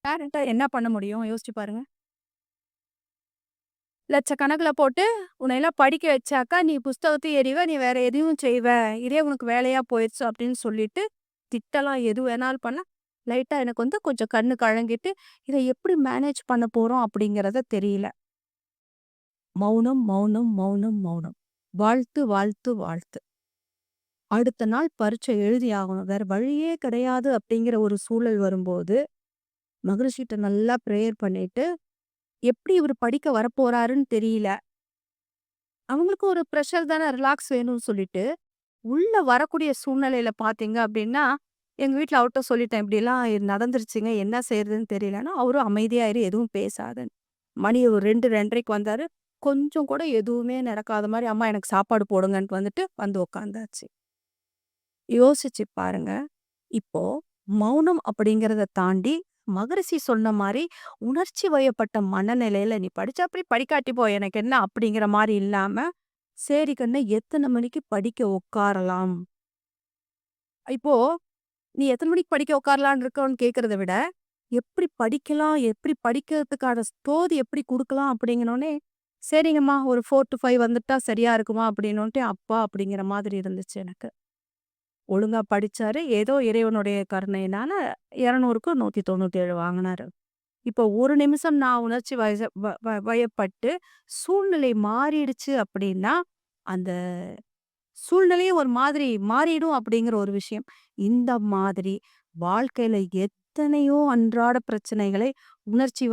பேரண்ட்டா என்ன பண்ண முடியும்? யோசிச்சு பாருங்க. லட்சக்கணக்குல போட்டு உன்னையெல்லாம் படிக்க வச்சாக்கா, நீ புஸ்தகத்தையும் எறிவ, நீ வேற எதையும் செய்வ. இதே உனக்கு வேலையா போயிருச்சு அப்படின்னு சொல்லிட்டு, திட்டலாம் எது வேணாலும் பண்ண, லைட்டா எனக்கு வந்து கொஞ்சம் கண்ணு கலங்கிட்டு, இத எப்படி மேனேஜ் பண்ண போறோம் அப்படிங்கிறத தெரியல. மௌனம், மௌனம், மௌனம், மௌனம். வாழ்த்து, வாழ்த்து, வாழ்த்து. அடுத்த நாள் பரீட்சை எழுதி ஆகணும். வேற வழியே கிடையாது அப்படிங்கிற ஒரு சூழல் வரும்போது, மகரிஷிட்ட நல்லா பிரேயர் பண்ணிட்டு, எப்படி இவரு படிக்க வரப்போறாருன்னு தெரியல. அவங்களுக்கு ஒரு பிரஷர் தானே, ரிலாக்ஸ் வேணும்னு சொல்லிட்டு, உள்ள வரக்கூடிய சூழ்நிலையில பார்த்தீங்க அப்டின்னா, எங்க வீட்ல அவர்ட்ட சொல்லிட்டேன். இப்படிலாம் நடந்துருச்சுங்க. என்ன செய்றதுன்னு தெரியலன்னா, அவரும் அமைதியா இரு, எதுவும் பேசாதன்னு. மணி ஒரு 2, 2:30க்கு வந்தாரு. கொஞ்சம் கூட எதுவுமே நடக்காத மாரி, அம்மா எனக்கு சாப்பாடு போடுங்கன்ட்டு வந்துட்டு, வந்து உட்காந்தாச்சு. யோசிச்சு பாருங்க. இப்போ மௌனம் அப்படிங்கிறத தாண்டி, மகரிஷி சொன்ன மாரி, உணர்ச்சி வயப்பட்ட மனநிலையில "நீ படிச்சா போய், படிக்காட்டி போ, எனக்கு என்ன?" அப்படிங்கிற மாரி இல்லாம, "சரி கண்ணு, எத்தன மணிக்கு படிக்க உட்காரலாம்?" இப்போ நீ எத்தன மணிக்கு படிக்க உட்காரலான்னு இருக்கோன்னு கேட்கிறத விட, எப்படி படிக்கலாம்? எப்படி படிக்கிறதுக்கான தோது எப்படி குடுக்கலாம்? அப்படிங்கனோனே, "சரிங்கம்மா, ஒரு 4 to 5 வந்துட்டா சரியா இருக்குமா?" அப்படின்னோன்ட்டு, அப்பா அப்படிங்கிற மாதிரி இருந்துச்சு எனக்கு. ஒழுங்கா படிச்சாரு. ஏதோ இறைவனுடைய கருணையினால 200க்கு 197 வாங்குனாரு. இப்போ ஒரு நிமிஷம் நான் உணர்ச்சி வயச வ வ வயப்பட்டு சூழ்நிலை மாறிடுச்சு அப்படின்னா, அந்த சூழ்நிலையே ஒரு மாதிரி மாறிடும் அப்படிங்கிற ஒரு விஷயம். இந்த மாதிரி வாழ்க்கையில எத்தனையோ அன்றாட பிரச்சனைகளை உணர்ச்சி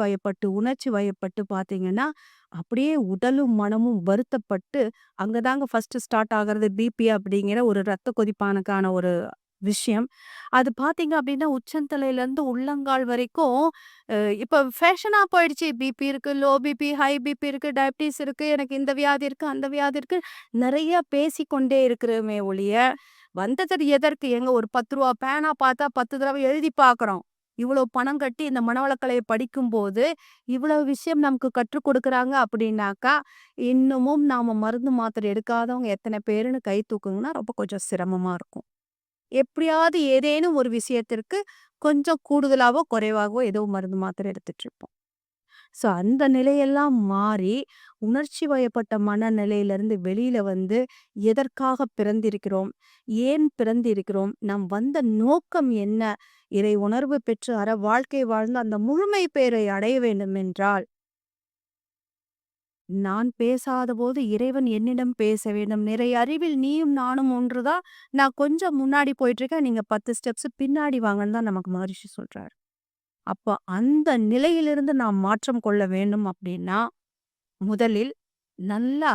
வயப்பட்டு பார்த்தீங்கன்னா, அப்படியே உடலும், மனமும் வருத்தப்பட்டு அங்க தாங்க ஃபர்ஸ்ட்டு ஸ்டார்ட் ஆகுறது பிபி அப்படிங்கிற ஒரு ரத்த கொதிப்பானுக்கான ஒரு விஷயம். அது பார்த்தீங்க அப்படின்னா, உச்சந்தலையிலேருந்து உள்ளங்கால் வரைக்கும் அ இப்ப ஃபேஷனா போயிடுச்சு. பிபி இருக்கு, லோ பிபி, ஹை பிபி இருக்கு, டயபிட்டிஸ் இருக்கு, எனக்கு இந்த வியாதி இருக்கு, அந்த வியாதி இருக்கு. நெறைய பேசிக்கொண்டே இருக்கிறோமே ஒழிய, வந்தது எதற்கு? ஏங்க ஒரு ரூ. 10 பேனா பார்த்தா 10 தடவ எழுதி பார்க்குறோம். இவ்வளோ பணம் கட்டி இந்த மனவளக்கலைய படிக்கும்போது, இவ்வளவு விஷயம் நமக்கு கற்றுக் குடுக்குறாங்க அப்படின்னாக்கா, இன்னமும் நாம மருந்து, மாத்திரை எடுக்காதவங்க எத்தன பேருன்னு கை தூக்குங்கன்னா, ரொம்ப கொஞ்சம் சிரமமா இருக்கும். எப்படியாவது ஏதேனும் ஒரு விஷயத்திற்கு கொஞ்சம் கூடுதலாவோ, குறைவாகவோ ஏதோ மருந்து, மாத்திரை எடுத்துட்டுருப்போம். ஸோ அந்த நிலையெல்லாம் மாறி, உணர்ச்சி வயப்பட்ட மனநிலையிலிருந்து வெளியில வந்து, எதற்காக பிறந்திருக்கிறோம்? ஏன் பிறந்திருக்கிறோம்? நாம் வந்த நோக்கம் என்ன? இறை உணர்வு பெற்று வாழ்க்கை வாழ்ந்து அந்த முழுமை பேறை அடைய வேண்டுமென்றால், நான் பேசாதபோது இறைவன் என்னிடம் பேச வேண்டும். நிறை அறிவில் நீயும் நானும் ஒன்றுதான். நான் கொஞ்சம் முன்னாடி போயிட்டுருக்கேன். நீங்க 10 ஸ்டெப்ஸ் பின்னாடி வாங்கன்னு தான் நமக்கு மகரிஷி சொல்றாரு. அப்ப அந்த நிலையிலிருந்து நாம் மாற்றம் கொள்ள வேண்டும் அப்படின்னா, முதலில் நல்லா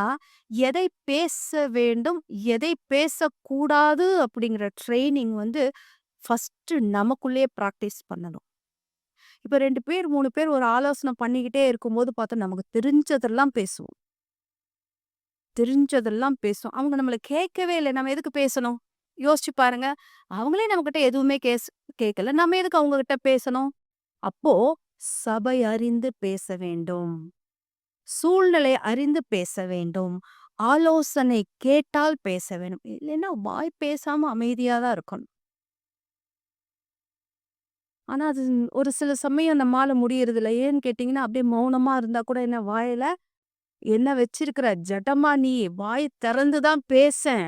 எதை பேச வேண்டும், எதை பேசக்கூடாது அப்படிங்கிற ட்ரெய்னிங் வந்து ஃபர்ஸ்ட்டு நமக்குள்ளேயே பிராக்டிஸ் பண்ணணும். இப்ப 2 பேர், 3 பேர் ஒரு ஆலோசனை பண்ணிக்கிட்டே இருக்கும்போது பார்த்தா, நமக்கு தெரிஞ்சதெல்லாம் பேசுவோம். தெரிஞ்சதெல்லாம் பேசுவோம். அவங்க நம்மள கேட்கவே இல்ல. நம்ம எதுக்கு பேசணும்? யோசிச்சு பாருங்க. அவங்களே நம்மகிட்ட எதுவுமே கேட்கல. நம்ம எதுக்கு அவங்க கிட்ட பேசணும்? அப்போ சபை அறிந்து பேச வேண்டும். சூழ்நிலை அறிந்து பேச வேண்டும். ஆலோசனை கேட்டால் பேச வேண்டும். இல்லைன்னா வாய் பேசாம அமைதியா தான் இருக்கணும். ஆனா அது ஒரு சில சமயம் நம்மால முடியறதில்ல. ஏன்னு கேட்டீங்கன்னா, அப்படியே மௌனமா இருந்தா கூட என்ன வாயில என்ன வச்சிருக்கிற ஜடமா நீ வாய் திறந்து தான் பேசேன்.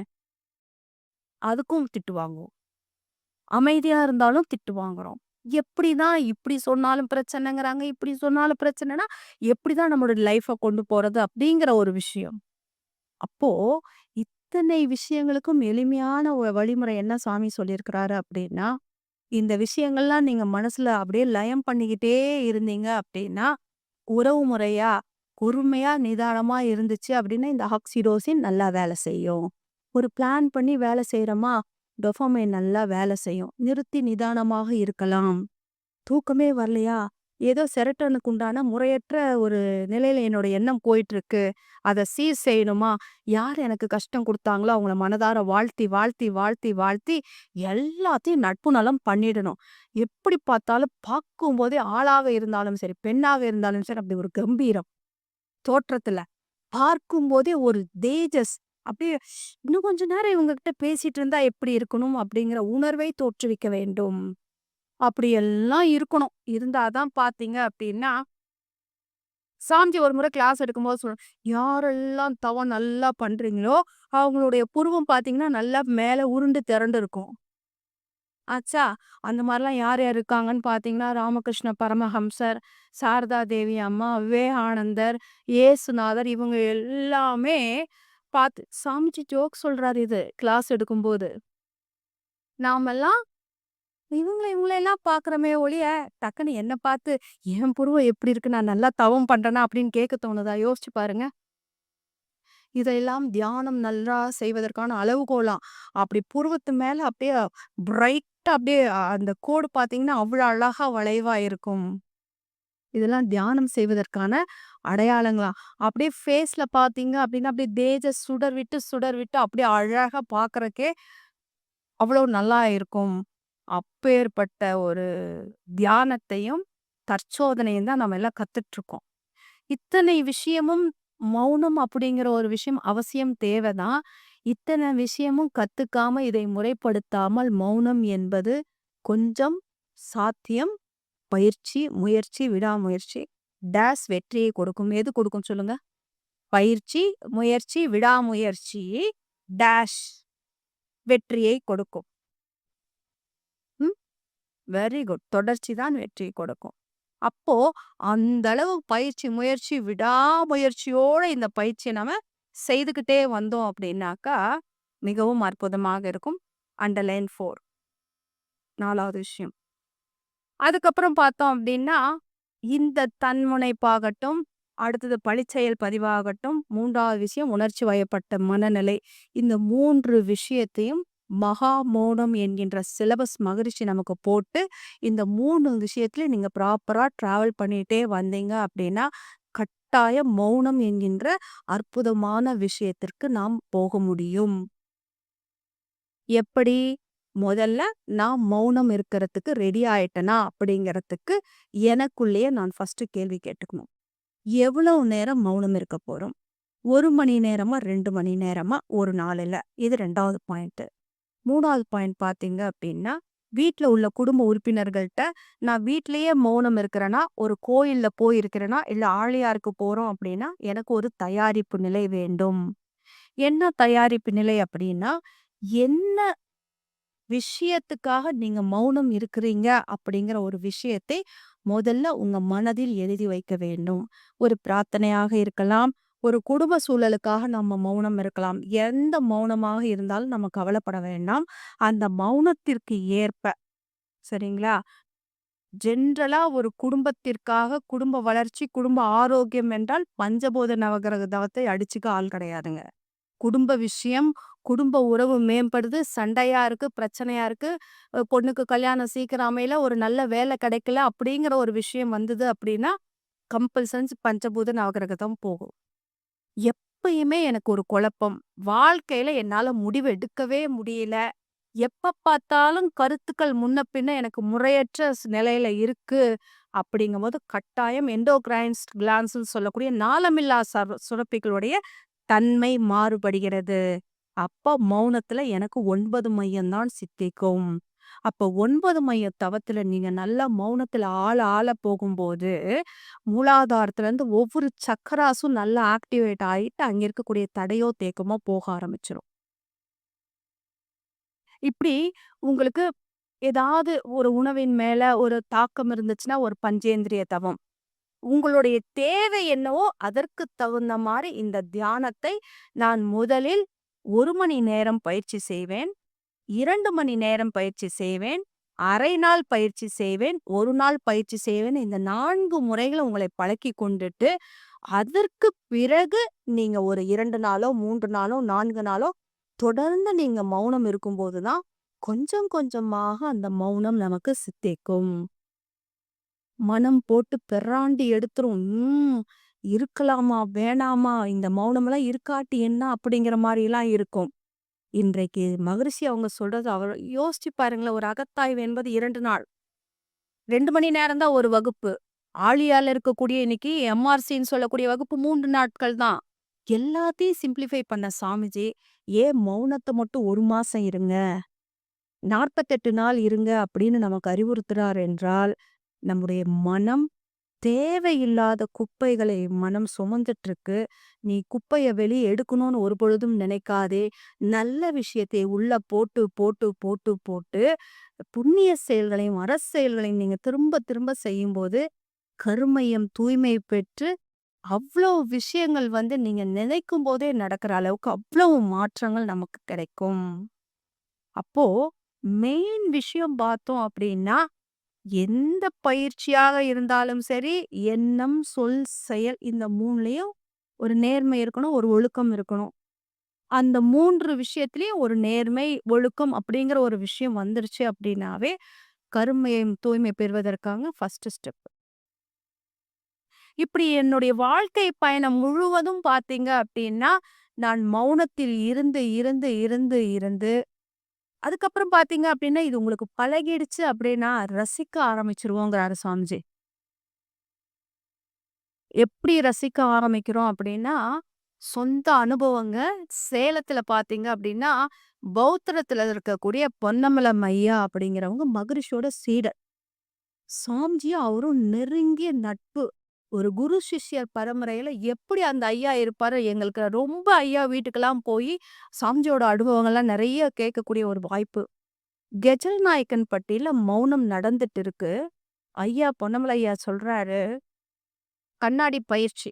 அதுக்கும் திட்டு வாங்குவோம். அமைதியா இருந்தாலும் திட்டு வாங்குறோம். எப்படிதான் இப்படி சொன்னாலும் பிரச்சனைங்கிறாங்க, இப்படி சொன்னாலும் பிரச்சனைனா, எப்படிதான் நம்மளோட லைஃப கொண்டு போறது அப்படிங்கிற ஒரு விஷயம். அப்போ இத்தனை விஷயங்களுக்கும் எளிமையான வழிமுறை என்ன சாமி சொல்லியிருக்கிறாரு அப்படின்னா, இந்த விஷயங்கள்லாம் நீங்க மனசுல அப்படியே லயம் பண்ணிக்கிட்டே இருந்தீங்க அப்படின்னா, உறவு முறையா, பொறுமையா, நிதானமா இருந்துச்சு அப்படின்னா, இந்த ஆக்ஸிடோசின் நல்லா வேலை செய்யும். ஒரு பிளான் பண்ணி வேலை செய்றோமா, டோபமைன் நல்லா வேலை செய்யும். நிறுத்தி நிதானமாக இருக்கலாம். தூக்கமே வரலையா? ஏதோ செரட்டோனுக்கு உண்டான முறையற்ற ஒரு நிலையில என்னோட எண்ணம் போயிட்டுருக்கு. அத சீர் செய்யணுமா? யார் எனக்கு கஷ்டம் குடுத்தாங்களோ, அவங்கள மனதார வாழ்த்தி, வாழ்த்தி, வாழ்த்தி, வாழ்த்தி எல்லாத்தையும் நட்பு நலம் பண்ணிடணும். எப்படி பார்த்தாலும் பார்க்கும்போதே ஆணாக இருந்தாலும் சரி, பெண்ணாக இருந்தாலும் சரி, அப்படி ஒரு கம்பீரம் தோற்றத்துல. பார்க்கும்போதே ஒரு தேஜஸ். அப்படியே இன்னும் கொஞ்ச நேரம் இவங்க கிட்ட பேசிட்டு இருந்தா எப்படி இருக்கணும்? அப்படிங்கிற உணர்வை தோற்றுவிக்க வேண்டும். அப்படியெல்லாம் இருக்கணும். இருந்தா தான் பார்த்தீங்க அப்படின்னா, சாமிஜி ஒரு முறை கிளாஸ் எடுக்கும்போது யாரெல்லாம் தவம் நல்லா பண்றீங்களோ, அவங்களுடைய புருவம் பார்த்தீங்கன்னா, நல்லா மேல உருண்டு திரண்டு இருக்கும். ஆச்சா, அந்த மாரிலாம் யார் யார் இருக்காங்கன்னு பார்த்தீங்கன்னா, ராமகிருஷ்ண பரமஹம்சர், சாரதா தேவி அம்மா, விவேகானந்தர், இயேசுநாதர் இவங்க எல்லாமே பார்த்து சாமிஜி ஜோக் சொல்றாரு இது கிளாஸ் எடுக்கும்போது. நாமெல்லாம் இவங்கள எல்லாம் பார்க்குறோமே ஒழிய, டக்குனு என்ன பார்த்து, "என் புருவம் எப்படி இருக்கு? நான் நல்லா தவம் பண்றேனா?" அப்படின்னு கேட்க தோணுதா? யோசிச்சு பாருங்க. இதெல்லாம் தியானம் நல்லா செய்வதற்கான அளவுகோலாம். அப்படி புருவத்து மேல அப்படியே பிரைட்டா அப்படியே அந்த கோடு பார்த்தீங்கன்னா, அவ்வளோ அழகா வளைவா இருக்கும். இதெல்லாம் தியானம் செய்வதற்கான அடையாளங்களாம். அப்படியே ஃபேஸ்ல பார்த்தீங்க அப்படின்னா, அப்படியே தேஜஸ் சுடர் விட்டு அப்படியே அழகா பார்க்கறக்கே அவ்வளோ நல்லா இருக்கும். அப்பேற்பட்ட ஒரு தியானத்தையும், தற்சோதனையும் தான் நம்ம எல்லாம் கத்துட்ருக்கோம். இத்தனை விஷயமும் மௌனம் அப்படிங்கிற ஒரு விஷயம் அவசியம் தேவைதான். இத்தனை விஷயமும் கத்துக்காம இதை முறைப்படுத்தாமல் மௌனம் என்பது கொஞ்சம் சாத்தியம். பயிற்சி, முயற்சி, விடாமுயற்சி வெற்றியை கொடுக்கும். எது கொடுக்கும் சொல்லுங்க? பயிற்சி, முயற்சி, விடாமுயற்சி டேஷ் வெற்றியை கொடுக்கும். ம். Very good. தொடர்ச்சி தான் வெற்றியை கொடுக்கும். அப்போ அந்த அளவு பயிற்சி, முயற்சி, விடாமுயற்சியோட இந்த பயிற்சிய நாம செய்துக்கிட்டே வந்தோம் அப்படின்னாக்கா, மிகவும் அற்புதமாக இருக்கும். அண்டர்லைன் 4 4வது விஷயம். அதுக்கப்புறம் பார்த்தோம் அப்படின்னா, இந்த தன்முனைப்பாகட்டும், அடுத்தது பழிச்செயல் பதிவாகட்டும், 3வது விஷயம் உணர்ச்சி வயப்பட்ட மனநிலை. இந்த 3 விஷயத்தையும் மகா மௌனம் என்கின்ற சிலபஸ் மகரிஷி நமக்கு போட்டு, இந்த 3 விஷயத்திலயும் நீங்க ப்ராப்பரா டிராவல் பண்ணிட்டே வந்தீங்க அப்படின்னா, கட்டாயம் மௌனம் என்கின்ற அற்புதமான விஷயத்திற்கு நாம் போக முடியும். எப்படி? முதல்ல நான் மௌனம் இருக்கிறதுக்கு ரெடி ஆயிட்டனா அப்படிங்கிறதுக்கு எனக்குள்ளேயே நான் ஃபர்ஸ்ட் கேள்வி கேட்டுக்கணும். எவ்வளவு நேரம் மௌனம் இருக்க போறோம்? 1 மணி நேரமா, 2 மணி நேரமா, 1 நாளுல? இது 2வது பாயிண்ட். 3வது பாயிண்ட் பார்த்தீங்க அப்படின்னா, வீட்ல உள்ள குடும்ப உறுப்பினர்கள்ட்ட நான் வீட்லயே மௌனம் இருக்கிறேனா, ஒரு கோயில்ல போய் இருக்கிறேனா, இல்ல ஆழியாருக்கு போறோம் அப்படின்னா, எனக்கு ஒரு தயாரிப்பு நிலை வேண்டும். என்ன தயாரிப்பு நிலை அப்படின்னா, என்ன விஷயத்துக்காக நீங்க மௌனம் இருக்கிறீங்க அப்படிங்கிற ஒரு விஷயத்தை முதல்ல உங்க மனதில் எழுதி வைக்க வேண்டும். ஒரு பிரார்த்தனையாக இருக்கலாம். ஒரு குடும்ப சூழலுக்காக நம்ம மௌனம் இருக்கலாம். எந்த மௌனமாக இருந்தாலும் நம்ம கவலைப்பட வேண்டாம். அந்த மௌனத்திற்கு ஏற்ப சரிங்களா? ஜென்ரலா ஒரு குடும்பத்திற்காக குடும்ப வளர்ச்சி, குடும்ப ஆரோக்கியம் என்றால் பஞ்சபூத நவகிரக தவத்தை அடிச்சுக்க ஆள் கிடையாதுங்க. குடும்ப விஷயம், குடும்ப உறவு மேம்படுது, சண்டையா இருக்கு, பிரச்சனையா இருக்கு, பொண்ணுக்கு கல்யாணம் சீக்கிரம் அமையல, ஒரு நல்ல வேலை கிடைக்கல அப்படிங்கிற ஒரு விஷயம் வந்தது அப்படின்னா, கம்பல்சன்ஸ் பஞ்சபூத நவகிரகம் போகும். எப்பயுமே எனக்கு ஒரு குழப்பம். வாழ்க்கையில என்னால முடிவு எடுக்கவே முடியல. எப்ப பார்த்தாலும் கருத்துக்கள் முன்ன பின்ன எனக்கு முறையற்ற நிலையில இருக்கு. அப்படிங்கும்போது கட்டாயம் எண்டோகிரைன்ஸ் கிளாண்ட்ஸ்ன்னு சொல்லக்கூடிய நாளமில்லா சுரப்பிகளுடைய தன்மை மாறுபடுகிறது. அப்ப மௌனத்துல எனக்கு 9 மையம் தான் சித்திக்கும். அப்ப 9 மைய தவத்துல நீங்க நல்லா மௌனத்துல ஆழ ஆழ போகும்போது, மூலாதாரத்துல இருந்து ஒவ்வொரு சக்கராஸும் நல்லா ஆக்டிவேட் ஆயிட்டு, அங்க இருக்கக்கூடிய தடையோ, தேக்கமோ போக ஆரம்பிச்சுரும். இப்படி உங்களுக்கு ஏதாவது ஒரு உணவின் மேல ஒரு தாக்கம் இருந்துச்சுன்னா, ஒரு பஞ்சேந்திரிய தவம். உங்களுடைய தேவை என்னவோ அதற்கு தகுந்த மாரி இந்த தியானத்தை நான் முதலில் 1 மணி நேரம் பயிற்சி செய்வேன். 2 மணி நேரம் பயிற்சி செய்வேன். அரை நாள் பயிற்சி செய்வேன். 1 நாள் பயிற்சி செய்வேன். இந்த 4 முறைகள உங்களை பழக்கிக் கொண்டுட்டு, அதற்கு பிறகு நீங்க ஒரு 2 நாளோ, 3 நாளோ, 4 நாளோ தொடர்ந்து நீங்க மௌனம் இருக்கும்போது தான், கொஞ்சம் கொஞ்சமாக அந்த மௌனம் நமக்கு சித்திக்கும். மனம் போட்டு பெர்ராண்டி எடுத்துரும். இருக்கலாமா? வேணாமா? இந்த மௌனமெல்லாம் இருக்காட்டி என்ன? அப்படிங்கிற மாரிலாம் இருக்கும். இன்றைக்கு மகரிஷி அவங்க சொல்றது யோசிச்சு பாருங்களேன். ஒரு அகத்தாய்வு என்பது 2 நாள். 2 மணி நேரம் தான் ஒரு வகுப்பு. ஆழியால இருக்கக்கூடிய இன்னைக்கு எம்ஆர்சின்னு சொல்லக்கூடிய வகுப்பு 3 நாட்கள் தான். எல்லாத்தையும் சிம்ப்ளிஃபை பண்ண சாமிஜி, ஏன் மௌனத்த மட்டும் 1 மாசம் இருங்க. 48 நாள் இருங்க அப்படின்னு நமக்கு அறிவுறுத்துறார் என்றால், நம்முடைய மனம் தேவையில்லாத குப்பைகளை மனம் சுமந்துட்டு இருக்கு. நீ குப்பைய வெளிய எடுக்கணும்னு ஒரு பொழுதும் நினைக்காதே. நல்ல விஷயத்தை உள்ள போட்டு, போட்டு, போட்டு, போட்டு புண்ணிய செயல்களையும், அறச்செயல்களையும் நீங்க திரும்ப, திரும்ப செய்யும்போது, கருமையம் தூய்மை பெற்று, அவ்ளோ விஷயங்கள் நீங்க நினைக்கும் போதே நடக்கிற அளவுக்கு அவ்வளவு மாற்றங்கள் நமக்கு கிடைக்கும். அப்போ மெயின் விஷயம் பார்த்தோம் அப்படின்னா, எந்த பயிற்சியாக இருந்தாலும் சரி, எண்ணம், சொல், செயல் இந்த 3லயும் ஒரு நேர்மை இருக்கணும், ஒரு ஒழுக்கம் இருக்கணும். அந்த 3 விஷயத்திலயும் ஒரு நேர்மை, ஒழுக்கம் அப்படிங்கிற ஒரு விஷயம் வந்துருச்சு அப்படின்னாவே, கருமையம் தூய்மை பெறுவதற்கான ஃபர்ஸ்ட் ஸ்டெப். இப்படி என்னுடைய வாழ்க்கை பயணம் முழுவதும் பார்த்தீங்க அப்படின்னா, நான் மௌனத்தில் இருந்து, இருந்து, இருந்து, இருந்து அதுக்கப்புறம் பார்த்தீங்க அப்படின்னா, இது உங்களுக்கு பழகிடுச்சு அப்படின்னா, ரசிக்க ஆரம்பிச்சுருவோங்கிறாரு சாமிஜி. எப்படி ரசிக்க ஆரம்பிக்கிறோம் அப்படின்னா, சொந்த அனுபவங்க. சேலத்தில பார்த்தீங்க அப்படின்னா, பௌத்தரத்தில இருக்கக்கூடிய பொன்னம்பலம் ஐயா அப்படிங்கிறவங்க மகரிஷியோட சீடர். சாமிஜியும் அவரும் நெருங்கிய நட்பு. ஒரு குரு சிஷ்யர் பரம்பரையில எப்படி அந்த ஐயா இருப்பாரு, எங்களுக்கு ரொம்ப ஐயா வீட்டுக்கெல்லாம் போயி, சாமிஜியோட அனுபவங்கள்லாம் நெறைய கேட்கக்கூடிய ஒரு வாய்ப்பு. கெஜல் நாயக்கன்பட்டியில மௌனம் நடந்துட்டு இருக்கு. ஐயா பொன்னமலை ஐயா சொல்றாரு, கண்ணாடி பயிற்சி.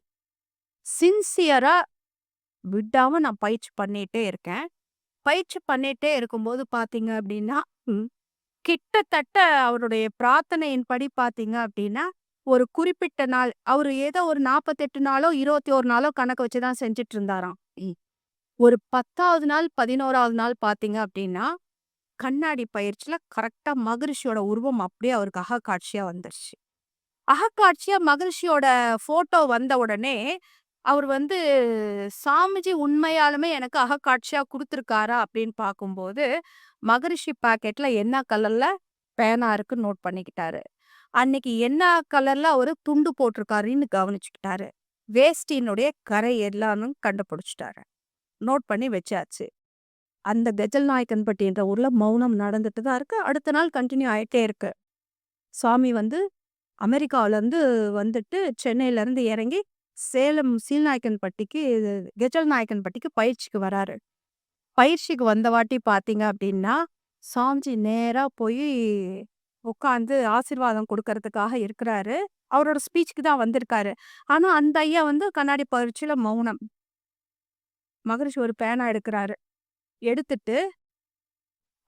சின்சியரா விடாம நான் பயிற்சி பண்ணிட்டே இருக்கேன். பயிற்சி பண்ணிட்டே இருக்கும்போது பார்த்தீங்க அப்டின்னா, ம் கிட்டத்தட்ட அவருடைய பிரார்த்தனையின்படி பார்த்தீங்க அப்டின்னா, ஒரு குறிப்பிட்ட நாள் அவரு ஏதோ ஒரு 48 நாளோ, 21 நாளோ கணக்கு வச்சு தான் செஞ்சுட்டு இருந்தாராம். ஒரு 10வது நாள், 11வது நாள் பார்த்தீங்க அப்டின்னா, கண்ணாடி பயிற்சியில கரெக்ட்டா மகரிஷியோட உருவம் அப்படியே அவருக்கு அகக்காட்சியா வந்துருச்சு. அகக்காட்சியா மகரிஷியோட ஃபோட்டோ வந்த உடனே, அவர் சாமிஜி உண்மையாலுமே எனக்கு அகக்காட்சியா குடுத்துருக்காரா அப்படின்னு பார்க்கும்போது, மகரிஷி பாக்கெட்ல என்ன கலர்ல பேனா இருக்குன்னு நோட் பண்ணிக்கிட்டாரு. அன்னைக்கு என்ன கலர்ல அவரு துண்டு போட்டிருக்காருன்னு கவனிச்சுக்கிட்டாரு. வேஷ்டியினுடைய கரை எல்லாம்னு கண்டுபிடிச்சுட்டாரு. நோட் பண்ணி வச்சாச்சு. அந்த கெஜல் நாயக்கன்பட்டி என்ற ஊர்ல மௌனம் நடந்துட்டு தான் இருக்கு. அடுத்த நாள் கன்டின்யூ ஆயிட்டே இருக்கு. சாமி அமெரிக்காவிலேருந்து வந்துட்டு சென்னையிலேருந்து இறங்கி சேலம் சீல்நாயக்கன்பட்டிக்கு கெஜல் நாயக்கன்பட்டிக்கு பயிற்சிக்கு வராரு. பயிற்சிக்கு வந்த வாட்டி பார்த்தீங்க அப்படின்னா, சாமிஜி நேரா போய் உட்காந்து ஆசீர்வாதம் குடுக்கறதுக்காக இருக்கிறாரு. அவரோட ஸ்பீச்சுக்கு தான் வந்திருக்காரு. ஆனா, அந்த ஐயா கண்ணாடி பயிற்சியில மௌனம். மகரிஷி ஒரு பேனா எடுக்குறாரு. எடுத்துட்டு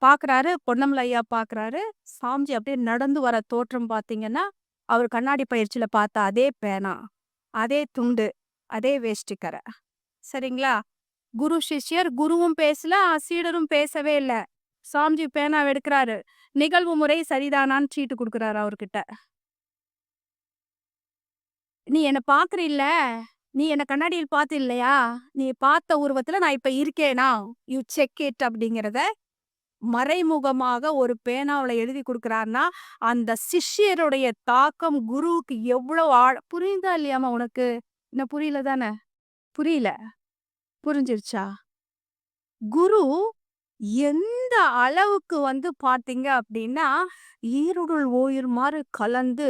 பார்க்குறாரு, பொன்னமலை ஐயா பார்க்குறாரு. சாமிஜி அப்படியே நடந்து வர தோற்றம் பார்த்தீங்கன்னா, அவர் கண்ணாடி பயிற்சியில பார்த்த அதே பேனா, அதே துண்டு, அதே வேஷ்டிக்கரை. சரிங்களா? குரு சிஷ்யர் குருவும் பேசல, சீடரும் பேசவே இல்ல. சாமிஜி பேனாவ எடுக்குறாரு. நிகழ்வு முறை சரிதானான்னு சீட்டு குடுக்குறாரு அவர்கிட்ட. "நீ என்ன பார்க்குறீல்ல? நீ என்ன கண்ணாடியில் பார்த்து இல்லையா? நீ பார்த்த உருவத்துல நான் இப்ப இருக்கேனா? யூ செக் இட்" அப்படிங்கிறத மறைமுகமாக ஒரு பேனாவுல எழுதி குடுக்குறார்ன்னா, அந்த சிஷ்யருடைய தாக்கம் குருவுக்கு எவ்வளோ புரியுதா இல்லையாம்மா உனக்கு? என்ன புரியல தான? புரியல. புரிஞ்சிருச்சா? குரு எந்த அளவுக்கு பார்த்தீங்க அப்டின்னா, ஈருடல் ஓர் மாரி கலந்து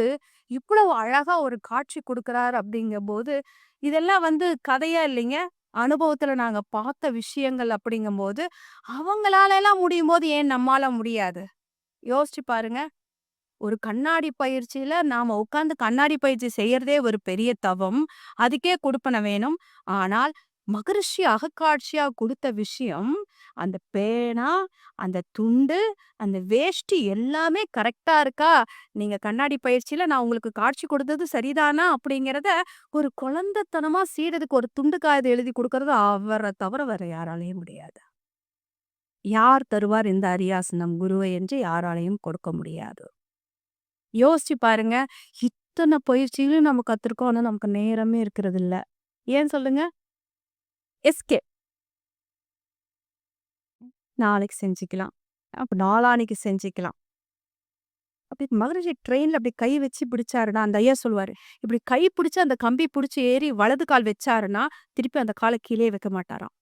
இவ்வளவு அழகா ஒரு காட்சி குடுக்குறார் அப்படிங்கம்போது, இதெல்லாம் கதையா இல்லைங்க. அனுபவத்துல நாங்க பார்த்த விஷயங்கள் அப்படிங்கும்போது, அவங்களாலலாம் முடியும்போது ஏன் நம்மால முடியாது? யோசிச்சு பாருங்க. ஒரு கண்ணாடி பயிற்சியில நாம உட்கார்ந்து கண்ணாடி பயிற்சி செய்யறதே ஒரு பெரிய தவம். அதுக்கே குடுப்பன வேணும். ஆனால் மகரிஷி அகக்காட்சியா குடுத்த விஷயம், அந்த பேனா, அந்த துண்டு, அந்த வேஷ்டி எல்லாமே கரெக்ட்டா இருக்கா? நீங்க கண்ணாடி பயிற்சியில நான் உங்களுக்கு காட்சி குடுத்தது சரிதானா? அப்படிங்கிறத ஒரு குழந்தைத்தனமா சீடருக்கு ஒரு துண்டு காகிதம் எழுதி குடுக்கறது அவர தவிர வேற யாராலயும் முடியாது. யார் தருவார் இந்த அரியாசனம் குருவை என்று யாராலயும் கொடுக்க முடியாது. யோசிச்சு பாருங்க. இத்தன பயிற்சிகளும் நம்ம கத்துருக்கோம். ஆனா, நமக்கு நேரமே இருக்கிறதில்ல. ஏன் சொல்லுங்க? எஸ்கேப். நாளைக்கு செஞ்சுக்கலாம். அப்ப நாளான்னைக்கு செஞ்சுக்கலாம். அப்படி மகரிஷி ட்ரெயின்ல அப்படி கை வச்சு பிடிச்சாருன்னா, அந்த ஐயா சொல்லுவாரு. இப்படி கை பிடிச்சு அந்த கம்பி பிடிச்சு ஏறி வலது கால் வச்சாருன்னா, திருப்பி அந்த கால கீழயே வைக்க மாட்டாராம்.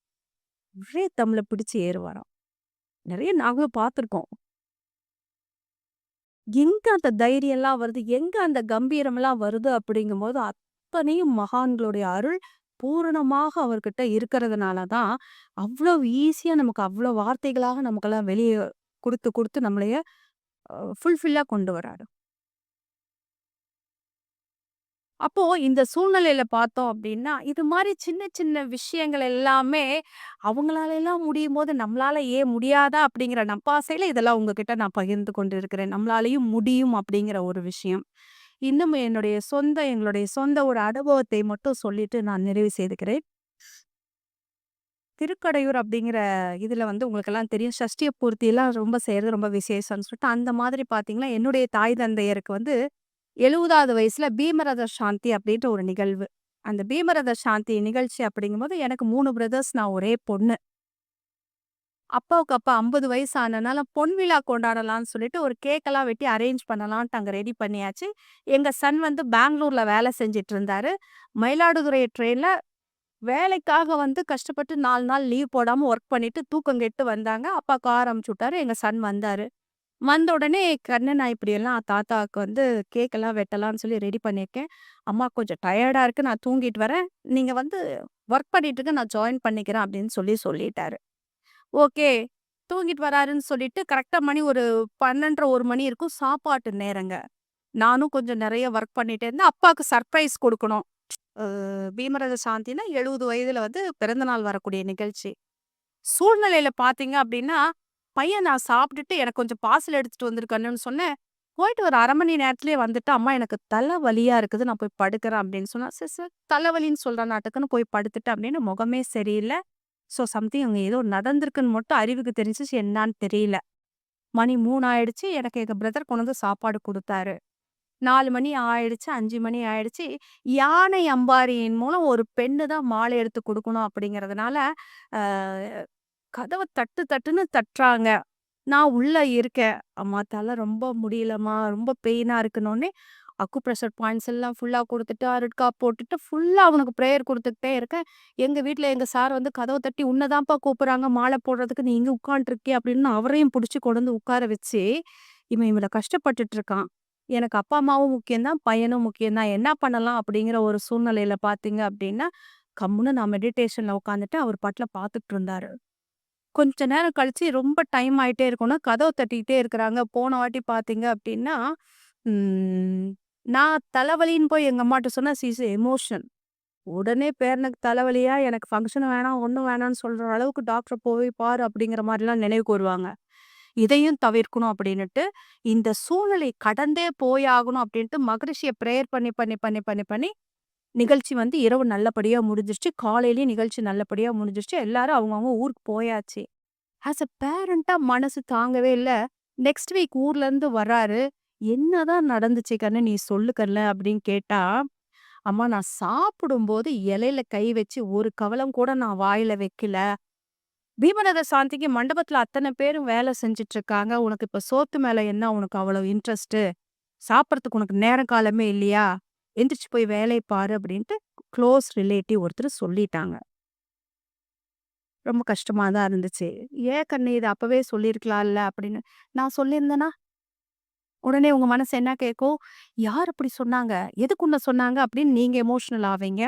ஒரே தம்ல பிடிச்சு ஏறுவாராம். நெறைய நாங்களும் பார்த்துருக்கோம். எங்க அந்த தைரியம்லாம் வருது? எங்க அந்த கம்பீரம்லாம் வருது? அப்படிங்கும்போது, அத்தனையும் மகான்களுடைய அருள் பூரணமாக அவர்கிட்ட இருக்கிறதுனால தான், அவ்வளவு ஈஸியா நமக்கு அவ்வளோ வார்த்தைகளாக நமக்கெல்லாம் வெளிய குடுத்து, குடுத்து நம்மளைய ஃபுல்ஃபில்லா கொண்டு வராரு. அப்போ இந்த சூழ்நிலையில பார்த்தோம் அப்டின்னா, இது மாரி சின்ன சின்ன விஷயங்கள் எல்லாமே அவங்களால எல்லாம் முடியும்போது, நம்மளால ஏன் முடியாதா? அப்படிங்கிற நப்பாசையில இதெல்லாம் உங்ககிட்ட நான் பகிர்ந்து கொண்டிருக்கிறேன். நம்மளாலயும் முடியும் அப்படிங்கிற ஒரு விஷயம். இன்னும் எங்களுடைய சொந்த ஒரு அனுபவத்தை மட்டும் சொல்லிட்டு நான் நிறைவு செய்துக்கிறேன். திருக்கடையூர் அப்படிங்கிற இதுல வந்து உங்களுக்கெல்லாம் தெரியும். சஷ்டிய பூர்த்திலாம் ரொம்ப செய்றது ரொம்ப விசேஷம்னு சொல்லிட்டு, அந்த மாதிரி பார்த்தீங்கன்னா, என்னுடைய தாய் தந்தையருக்கு வந்து 70வது வயசுல பீமரத சாந்தி அப்படின்ற ஒரு நிகழ்வு. அந்த பீமரத சாந்தி நிகழ்ச்சி அப்படிங்கும்போது, எனக்கு 3 பிரதர்ஸ், நான் ஒரே பொண்ணு. அப்பாவுக்கு அப்ப 50 வயசு ஆனனால, பொன் விழா கொண்டாடலாம்னு சொல்லிட்டு ஒரு கேக்கெல்லாம் வெட்டி அரேஞ்ச் பண்ணலான்ட்டு அங்க ரெடி பண்ணியாச்சு. எங்க சன் வந்து பெங்களூர்ல வேலை செஞ்சுட்டு இருந்தாரு. மயிலாடுதுறை ட்ரெயின்ல வேலைக்காக வந்து கஷ்டப்பட்டு 4 நாள் லீவ் போடாம ஒர்க் பண்ணிட்டு தூக்கம் கெட்டு வந்தாங்க. அப்பா கார் அனுப்பிச்சு விட்டாரு. எங்க சன் வந்தாரு. வந்த உடனே, "கண்ணு, நான் இப்படியெல்லாம் தாத்தாவுக்கு வந்து கேக்கெல்லாம் வெட்டலாம்னு சொல்லி ரெடி பண்ணியிருக்கேன். அம்மா கொஞ்சம் டயர்டா இருக்கு. நான் தூங்கிட்டு வரேன். நீங்க வந்து ஒர்க் பண்ணிட்டு இருங்க. நான் ஜாயின் பண்ணிக்கிறேன்" அப்படின்னு சொல்லிட்டாரு. ஓகே. தூங்கிட்டு வராருன்னு சொல்லிட்டு கரெக்ட்டா மணி ஒரு 12:30, 1 மணி இருக்கும். சாப்பாட்டு நேரங்க. நானும் கொஞ்சம் நெறைய ஒர்க் பண்ணிட்டே இருந்தேன். அப்பாவுக்கு சர்ப்ரைஸ் குடுக்கணும். அ பீமரத சாந்தின்னா 70 வயதுல வந்து பிறந்தநாள் வரக்கூடிய நிகழ்ச்சி. சூழ்நிலையில பார்த்தீங்க அப்டின்னா, பையன் நான் சாப்பிட்டுட்டு எனக்கு கொஞ்சம் பார்சல் எடுத்துட்டு வந்துருக்கணும்னு சொன்னேன். போயிட்டு ஒரு 1/2 மணி நேரத்திலேயே வந்துட்டு, "அம்மா எனக்கு தல வலியா இருக்குது. நான் போய் படுக்கிறேன்" அப்படின்னு சொன்னா. சரி, சரி, தலைவலின்னு சொல்றானாட்டுக்குன்னு போய் படுத்துட்டேன் அப்படின்னு முகமே சரியில்ல. ஸோ சம்திங் அங்க ஏதோ நடந்திருக்குன்னு மட்டும் அறிவுக்கு தெரிஞ்சுச்சு. என்னான்னு தெரியல. மணி 3 ஆயிடுச்சு. எனக்கு எங்க பிரதர் கொண்டு வந்து சாப்பாடு குடுத்தாரு. 4 மணி ஆயிடுச்சு, 5 மணி ஆயிடுச்சு. யானை அம்பாரியின் மூலம் ஒரு பெண்ணு தான் மாலை எடுத்து குடுக்கணும் அப்படிங்கிறதுனால, அ கதவ தட்டு தட்டுன்னு தட்டுறாங்க. நான் உள்ள இருக்கேன். "அம்மா, தல ரொம்ப முடியலம்மா, ரொம்ப பெயினா இருக்குன்னோனே" அக்குப்ரெஷர் பாயிண்ட்ஸ் எல்லாம் ஃபுல்லா குடுத்துட்டு, அருட்கா போட்டுட்டு, ஃபுல்லா அவனுக்கு பிரேயர் குடுத்துக்கிட்டே இருக்கேன். எங்க வீட்ல எங்க சார் வந்து கதவ தட்டி, "உன்ன தான்ப்பா கூப்பிடுறாங்க மாலை போடுறதுக்கு. நீ இங்க உட்காந்துருக்கியே" அப்படின்னு அவரையும் புடிச்சு கொண்டு வந்து உட்கார வச்சு, இவன் இவ்வளோ கஷ்டப்பட்டுட்டு இருக்கான். எனக்கு அப்பா, அம்மாவும் முக்கியம் தான், பையனும் முக்கியம் தான். என்ன பண்ணலாம் அப்படிங்கிற ஒரு சூழ்நிலையில பார்த்தீங்க அப்படின்னா, கம்முனு நான் மெடிடேஷன்ல உட்காந்துட்டு, அவர் பாட்டுல பார்த்துட்டு இருந்தாரு. கொஞ்ச நேரம் கழிச்சு ரொம்ப டைம் ஆயிட்டே இருக்கும்னா, கதவ தட்டிக்கிட்டே இருக்கிறாங்க. போன வாட்டி பார்த்தீங்க அப்டின்னா, ம் நான் தலைவலின்னு போய் எங்க அம்மாட்ட சொன்னா, ஷி இஸ் எமோஷனல். உடனே பேரனுக்கு தலைவலியா, எனக்கு ஃபங்ஷன் வேணாம், ஒண்ணும் வேணாம்னு சொல்ற அளவுக்கு டாக்டர போய் பாரு அப்படிங்கிற மாரிலாம் நினைவு கூருவாங்க. இதையும் தவிர்க்கணும் அப்படின்னுட்டு, இந்த சூழ்நிலை கடந்தே போயாகணும் அப்படின்ட்டு மகரிஷிய பிரேயர் பண்ணி, பண்ணி, பண்ணி, பண்ணி, பண்ணி நிகழ்ச்சி வந்து இரவு நல்லபடியா முடிஞ்சிருச்சு. காலையிலயும் நிகழ்ச்சி நல்லபடியா முடிஞ்சிருச்சு. எல்லாரும் அவங்கவங்க ஊருக்கு போயாச்சு. ஆஸ் அ பேரண்ட்டா மனசு தாங்கவே இல்ல. நெக்ஸ்ட் வீக் ஊர்லருந்து வர்றாரு. "என்னதான் நடந்துச்சு கண்ணு, நீ சொல்லு கண்ணு" அப்படின்னு கேட்டா, "அம்மா, நான் சாப்பிடும்போது இலையில கை வச்சு ஒரு கவளம் கூட நான் வாயில வைக்கல. பீமரத சாந்திக்கு மண்டபத்துல அத்தன பேரும் வேலை செஞ்சுட்டு இருக்காங்க. உனக்கு இப்ப சோத்து மேல என்ன உனக்கு அவ்வளவு இன்ட்ரெஸ்ட்டு? சாப்பிடறதுக்கு உனக்கு நேரம் காலமே இல்லையா? எந்திரிச்சு போய் வேலைய பாரு" அப்படின்ட்டு க்ளோஸ் ரிலேட்டிவ் ஒருத்தர் சொல்லிட்டாங்க. ரொம்ப கஷ்டமா தான் இருந்துச்சு. "ஏன் கண்ணு, இத அப்பவே சொல்லியிருக்கலாம்ல" அப்படின்னு. நான் சொல்லியிருந்தேன்னா, உடனே உங்க மனசு என்ன கேட்கும்? "யார் அப்படி சொன்னாங்க? எதுக்கு உன்ன சொன்னாங்க?" அப்படின்னு நீங்க எமோஷனல் ஆவீங்க.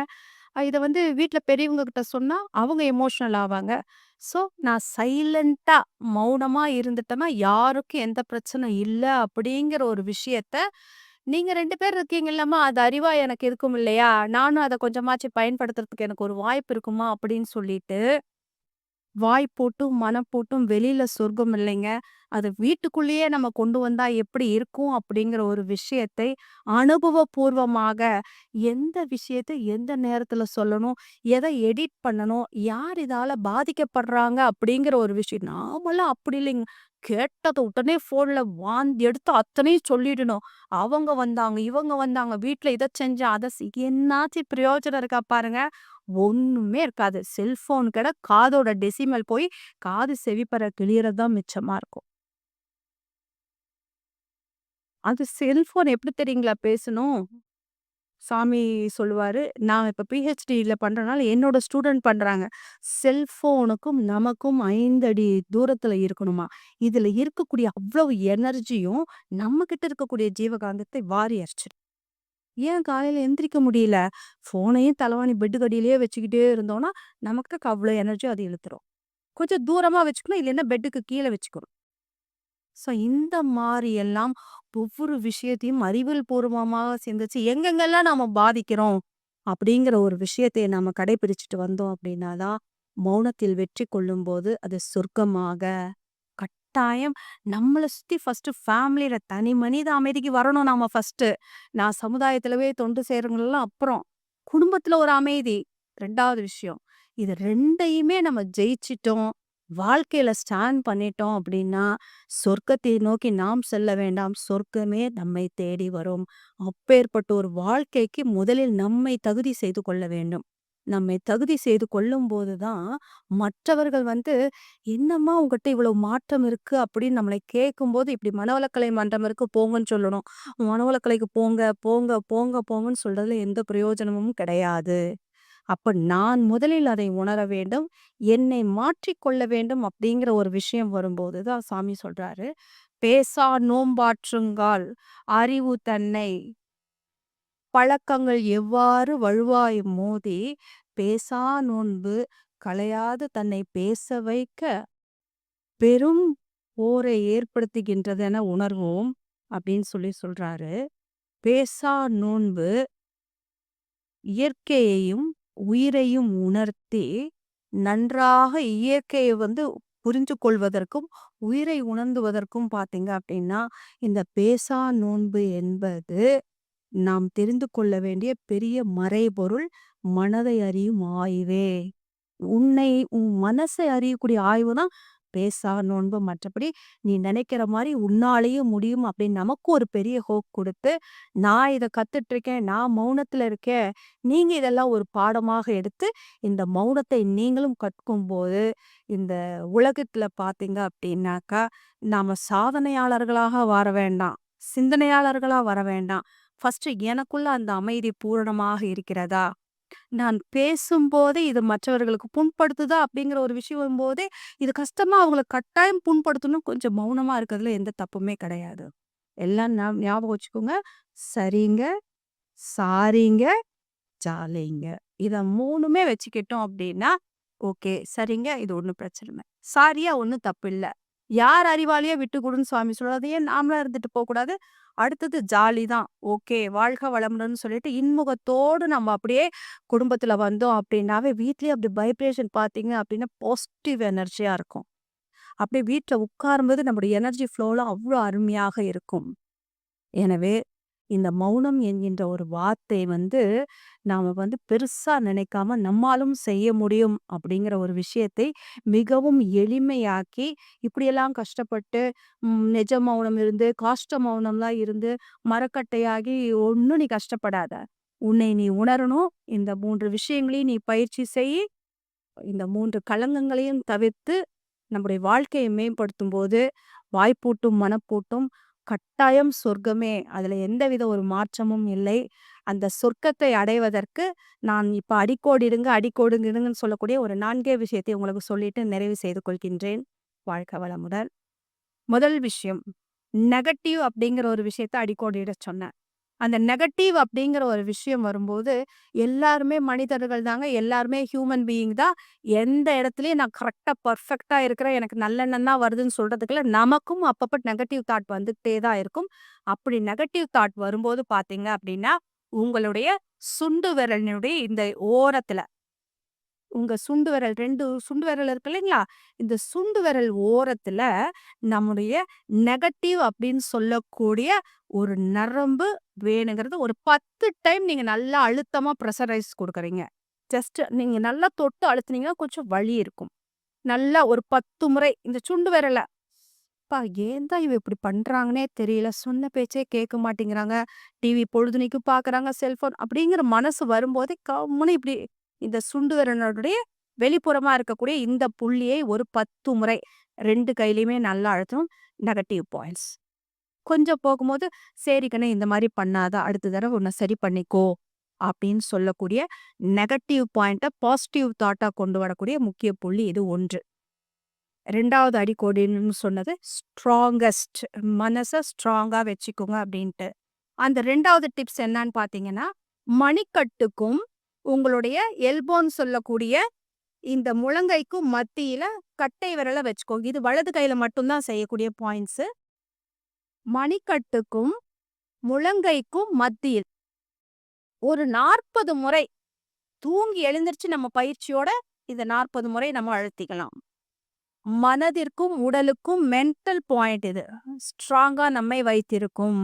இத வந்து வீட்ல பெரியவங்க கிட்ட சொன்னா, அவங்க எமோஷனல் ஆவாங்க. ஸோ, நான் சைலன்ட்டா மௌனமா இருந்துட்டேன்னா, யாருக்கும் எந்த பிரச்சனை இல்ல அப்படிங்கிற ஒரு விஷயத்த, நீங்க 2 பேர் இருக்கீங்கல்லம்மா, அது அறிவா எனக்கு இருக்கும் இல்லையா? நானும் அத கொஞ்சமாச்சும் பயன்படுத்துறதுக்கு எனக்கு ஒரு வாய்ப்பு இருக்குமா? அப்படின்னு சொல்லிட்டு வாய் போட்டும், மனம் போட்டும் வெளியில சொர்க்கம் இல்லைங்க. அது வீட்டுக்குள்ளேயே நம்ம கொண்டு வந்தா எப்படி இருக்கும் அப்படிங்கிற ஒரு விஷயத்தை அனுபவபூர்வமாக எந்த விஷயத்த எந்த நேரத்துல சொல்லணும், எத எடிட் பண்ணணும், யார் இதால பாதிக்கப்படுறாங்க அப்படிங்கிற ஒரு விஷயம். நாமெல்லாம் அப்படி இல்லைங்க. கேட்டத உடனே ஃபோன்ல வாந்தி எடுத்து அத்தனையும் சொல்லிடணும். அவங்க வந்தாங்க, இவங்க வந்தாங்க, வீட்ல இத செஞ்சேன், என்னாச்சு பிரயோஜனம் இருக்கா பாருங்க? ஒண்ணுமே இருக்காது. செல்ஃபோன் கட காதோட டெசிமல் போய் காது செவிப்பற கிழியறது தான் மிச்சமா இருக்கும். அது செல்ஃபோன் எப்படி தெரியுங்களா பேசணும்? சாமி சொல்லுவாரு, "நான் இப்ப பிஹெச்டில பண்றனால என்னோட ஸ்டூடண்ட் பண்றாங்க. செல்ஃபோனுக்கும் நமக்கும் 5 அடி தூரத்துல இருக்கணுமா. இதுல இருக்கக்கூடிய அவ்வளவு எனர்ஜியும் நம்ம கிட்ட இருக்கக்கூடிய ஜீவகாந்தத்தை வாரி அரிச்சிரும். ஏன் காலையில எந்திரிக்க முடியல? ஃபோனையும் தலவாணி பெட்டுக்கு அடியிலேயே வச்சுக்கிட்டே இருந்தோம்னா, நமக்கு அவ்வளோ எனர்ஜி அது இழுத்துரும். கொஞ்சம் தூரமா வச்சுக்கணும், இல்லைன்னா பெட்டுக்கு கீழ வச்சுக்கணும். ஸோ இந்த மாரி எல்லாம் ஒவ்வொரு விஷயத்தையும் அறிவியல் பூர்வமாக சிந்திச்சு எங்கெங்கெல்லாம் நாம பாதிக்கிறோம் அப்படிங்கிற ஒரு விஷயத்தை நாம கடைபிடிச்சுட்டு வந்தோம் அப்படின்னா தான் மௌனத்தில் வெற்றி கொள்ளும்போது அது சொர்க்கமாக கட்டாயம் நம்மள சுத்தி ஃபர்ஸ்ட் ஃபேமிலியில தனி மனித அமைதிக்கு வரணும் நாம ஃபர்ஸ்ட். நான் சமுதாயத்திலவே தொண்டு செய்றவங்களெல்லாம் அப்புறம். குடும்பத்துல ஒரு அமைதி 2வது விஷயம். இது 2யுமே நம்ம ஜெயிச்சிட்டோம். வாழ்க்கையில ஸ்டாண்ட் பண்ணிட்டோம் அப்படின்னா, சொர்க்கத்தை நோக்கி நாம் செல்ல வேண்டாம். சொர்க்கமே நம்மை தேடி வரும். அப்பேற்பட்ட ஒரு வாழ்க்கைக்கு முதலில் நம்மை தகுதி செய்து கொள்ள வேண்டும். நம்மை தகுதி செய்து கொள்ளும்போது தான், மற்றவர்கள் "என்னம்மா உன்கிட்ட இவ்வளவு மாற்றம் இருக்கு?" அப்படின்னு நம்மளை கேட்கும்போது, இப்படி மனவளக்கலை மன்றம் இருக்கு போங்கன்னு சொல்லணும். மனவளக்கலைக்கு போங்க, போங்க, போங்க, போங்கன்னு சொல்றதுல எந்த பிரயோஜனமும் கிடையாது. அப்ப நான் முதலில் அதை உணர வேண்டும். என்னை மாற்றிக்கொள்ள வேண்டும் அப்படிங்கிற ஒரு விஷயம் வரும்போது தான் சாமி சொல்றாரு, "பேசா நோம்பாற்றுங்கால் அறிவு தன்னை" பழக்கங்கள் எவ்வாறு வழுவாய் மோதி, பேசா நோன்பு கலையாது தன்னை பேச வைக்க பெரும் போரை ஏற்படுத்துகின்றதென உணர்வோம் அப்படின்னு சொல்றாரு. பேசா நோன்பு இயற்கையையும், உயிரையும் உணர்த்தி, நன்றாக இயற்கையை புரிஞ்சு கொள்வதற்கும், உயிரை உணர்ந்துவதற்கும் பார்த்தீங்க அப்படின்னா, இந்த பேசா நோன்பு என்பது நாம் தெரிந்து கொள்ள வேண்டிய பெரிய மறைபொருள். மனதை அறியும் ஆய்வே. உன் மனசை அறியக்கூடிய ஆய்வு தான் பேசா நோன்பு. மற்றபடி நீ நினைக்கிற மாரி உன்னாலேயும் முடியும் அப்படின்னு நமக்கு ஒரு பெரிய ஹோப் குடுத்து, நான் இத கத்துட்டு இருக்கேன். நான் மௌனத்துல இருக்கேன். நீங்க இதெல்லாம் ஒரு பாடமாக எடுத்து, இந்த மௌனத்தை நீங்களும் கற்கும்போது, இந்த உலகத்துல பார்த்தீங்க அப்படின்னாக்கா, நாம சாதனையாளர்களாக வர வேண்டாம். சிந்தனையாளர்களா வர வேண்டாம். ஃபர்ஸ்ட் எனக்குள்ள அந்த அமைதி பூரணமாக இருக்கிறதா? நான் பேசும்போதே இது மற்றவர்களுக்கு புண்படுத்துதா அப்படிங்கிற ஒரு விஷயம் வரும்போதே, இது கஷ்டமா அவங்கள கட்டாயம் புண்படுத்தணும். கொஞ்சம் மௌனமா இருக்கிறதுல எந்த தப்புமே கிடையாது. எல்லாம் ஞாபகம் வச்சுக்கோங்க. சரிங்க, சாரிங்க, ஜாலிங்க. இத 3மே வச்சுக்கிட்டோம் அப்படின்னா, ஓகே. சரிங்க, இது ஒண்ணும் பிரச்சனை இல்ல. சாரியா ஒண்ணும் தப்பில்ல. யார் அறிவாளியோ விட்டு குடுன்னு சுவாமி சொல்றாரு. அது ஏன் நாமளா இருந்துட்டு போக்கூடாது? அடுத்தது ஜாலி தான். ஓகே. வாழ்க வளமுடன்னு சொல்லிட்டு இன்முகத்தோடு நம்ம அப்படியே குடும்பத்துல வந்தோம் அப்படின்னாவே, வீட்லயே அப்படி வைப்ரேஷன் பார்த்தீங்க அப்படின்னா, பாசிட்டிவ் எனர்ஜியா இருக்கும். அப்படியே வீட்ல உட்காரும்போது நம்முடைய எனர்ஜி ஃப்ளோலாம் அவ்ளோ அருமையாக இருக்கும். எனவே, இந்த மௌனம் என்கின்ற ஒரு வார்த்தை நாம பெருசா நினைக்காம, நம்மாலும் செய்ய முடியும் அப்படிங்கிற ஒரு விஷயத்தை மிகவும் எளிமையாக்கி, இப்படியெல்லாம் கஷ்டப்பட்டு நிஜ மௌனம் இருந்து, காஷ்ட மௌனம்லாம் இருந்து, மரக்கட்டையாகி ஒண்ணும் நீ கஷ்டப்படாத. உன்னை நீ உணரணும். இந்த 3 விஷயங்களையும் நீ பயிற்சி செய். இந்த 3 களங்கங்களையும் தவிர்த்து நம்முடைய வாழ்க்கையை மேம்படுத்தும்போது, வாய்ப்பூட்டும், மனப்பூட்டும் கட்டாயம் சொர்க்கமே. அதுல எந்தவித ஒரு மாற்றமும் இல்லை. அந்த சொர்க்கத்தை அடைவதற்கு நான் இப்ப அடிக்கோடிடுங்க, அடிக்கோடிடுங்கன்னு சொல்லக்கூடிய ஒரு 4 விஷயத்தை உங்களுக்கு சொல்லிட்டு நிறைவு செய்து கொள்கின்றேன். வாழ்க வளமுடன். முதல் விஷயம், நெகட்டிவ் அப்படிங்கிற ஒரு விஷயத்த அடிக்கோடிட சொன்னேன். அந்த நெகட்டிவ் அப்படிங்கிற ஒரு விஷயம் வரும்போது, எல்லாருமே மனிதர்கள் தாங்க. எல்லாருமே ஹியூமன் பீயிங் தான். எந்த இடத்துலயும் நான் கரெக்ட்டா, பெர்ஃபெக்ட்டா இருக்கிறேன். எனக்கு நல்லெண்ணம் தான் வருதுன்னு சொல்றதுக்குள்ள, நமக்கும் அப்பப்ப நெகட்டிவ் தாட் வந்துகிட்டே தான் இருக்கும். அப்படி நெகட்டிவ் தாட் வரும்போது பார்த்தீங்க அப்படின்னா, உங்களுடைய சுண்டு விரலினுடைய இந்த ஓரத்துல உங்க சுண்டு விரல் 2 சுண்டு விரல் இருக்கு இல்லைங்களா? இந்த சுண்டு விரல் ஓரத்துல நம்முடைய நெகட்டிவ் அப்படின்னு சொல்லக்கூடிய ஒரு நரம்பு வேணுங்கிறது ஒரு 10 டைம் நீங்க நல்லா அழுத்தமா பிரஷரைஸ் குடுக்குறீங்க. ஜஸ்ட் நீங்க நல்லா தொட்டு அழுத்துனீங்கன்னா கொஞ்சம் வலி இருக்கும். நல்லா ஒரு 10 முறை இந்த சுண்டு விரல "அப்பா ஏன் தான் இவ இப்படி பண்றாங்கன்னே தெரியல. சொன்ன பேச்சே கேட்க மாட்டேங்கிறாங்க. டிவி பொழுதனைக்கும் பார்க்குறாங்க, செல்ஃபோன்" அப்படிங்கிற மனசு வரும்போதே கம்முனு இப்படி இந்த சுண்டு விரலுடைய வெளிப்புறமா இருக்கக்கூடிய இந்த புள்ளியை ஒரு 10 முறை 2 கையிலயுமே நல்லா அழுத்தணும். Negative points. கொஞ்சம் போகும்போது, "சரி கண்ணு இந்த மாரி பண்ணாத. அடுத்த தடவ உன்ன சரி பண்ணிக்கோ." அப்படின்னு சொல்லக்கூடிய நெகட்டிவ் பாயிண்ட்ட பாசிட்டிவ் தாட்டா கொண்டு வரக்கூடிய முக்கிய புள்ளி இது 1. 2வது அடிக்கோடின்னு சொன்னது ஸ்ட்ராங்கஸ்ட். மனச ஸ்ட்ராங்கா வச்சுக்கோங்க அப்படின்ட்டு. அந்த 2வது டிப்ஸ் என்னன்னு பார்த்தீங்கன்னா, மணிக்கட்டுக்கும் உங்களுடைய எல்போன்னு சொல்லக்கூடிய இந்த முழங்கைக்கும் மத்தியில கட்டை விரல வச்சுக்கோங்க. இது வலது கையில மட்டும் தான் செய்யக்கூடிய பாயிண்ட்ஸு. மணிக்கட்டுக்கும் முழங்கைக்கும் மத்தியில் ஒரு 40 முறை தூங்கி எழுந்திருச்சு நம்ம பயிற்சியோட இந்த 40 முறை நம்ம அழுத்திக்கலாம். மனதிற்கும் உடலுக்கும் மென்டல் பாயிண்ட் இது. ஸ்ட்ராங்கா நம்மை வைத்திருக்கும்.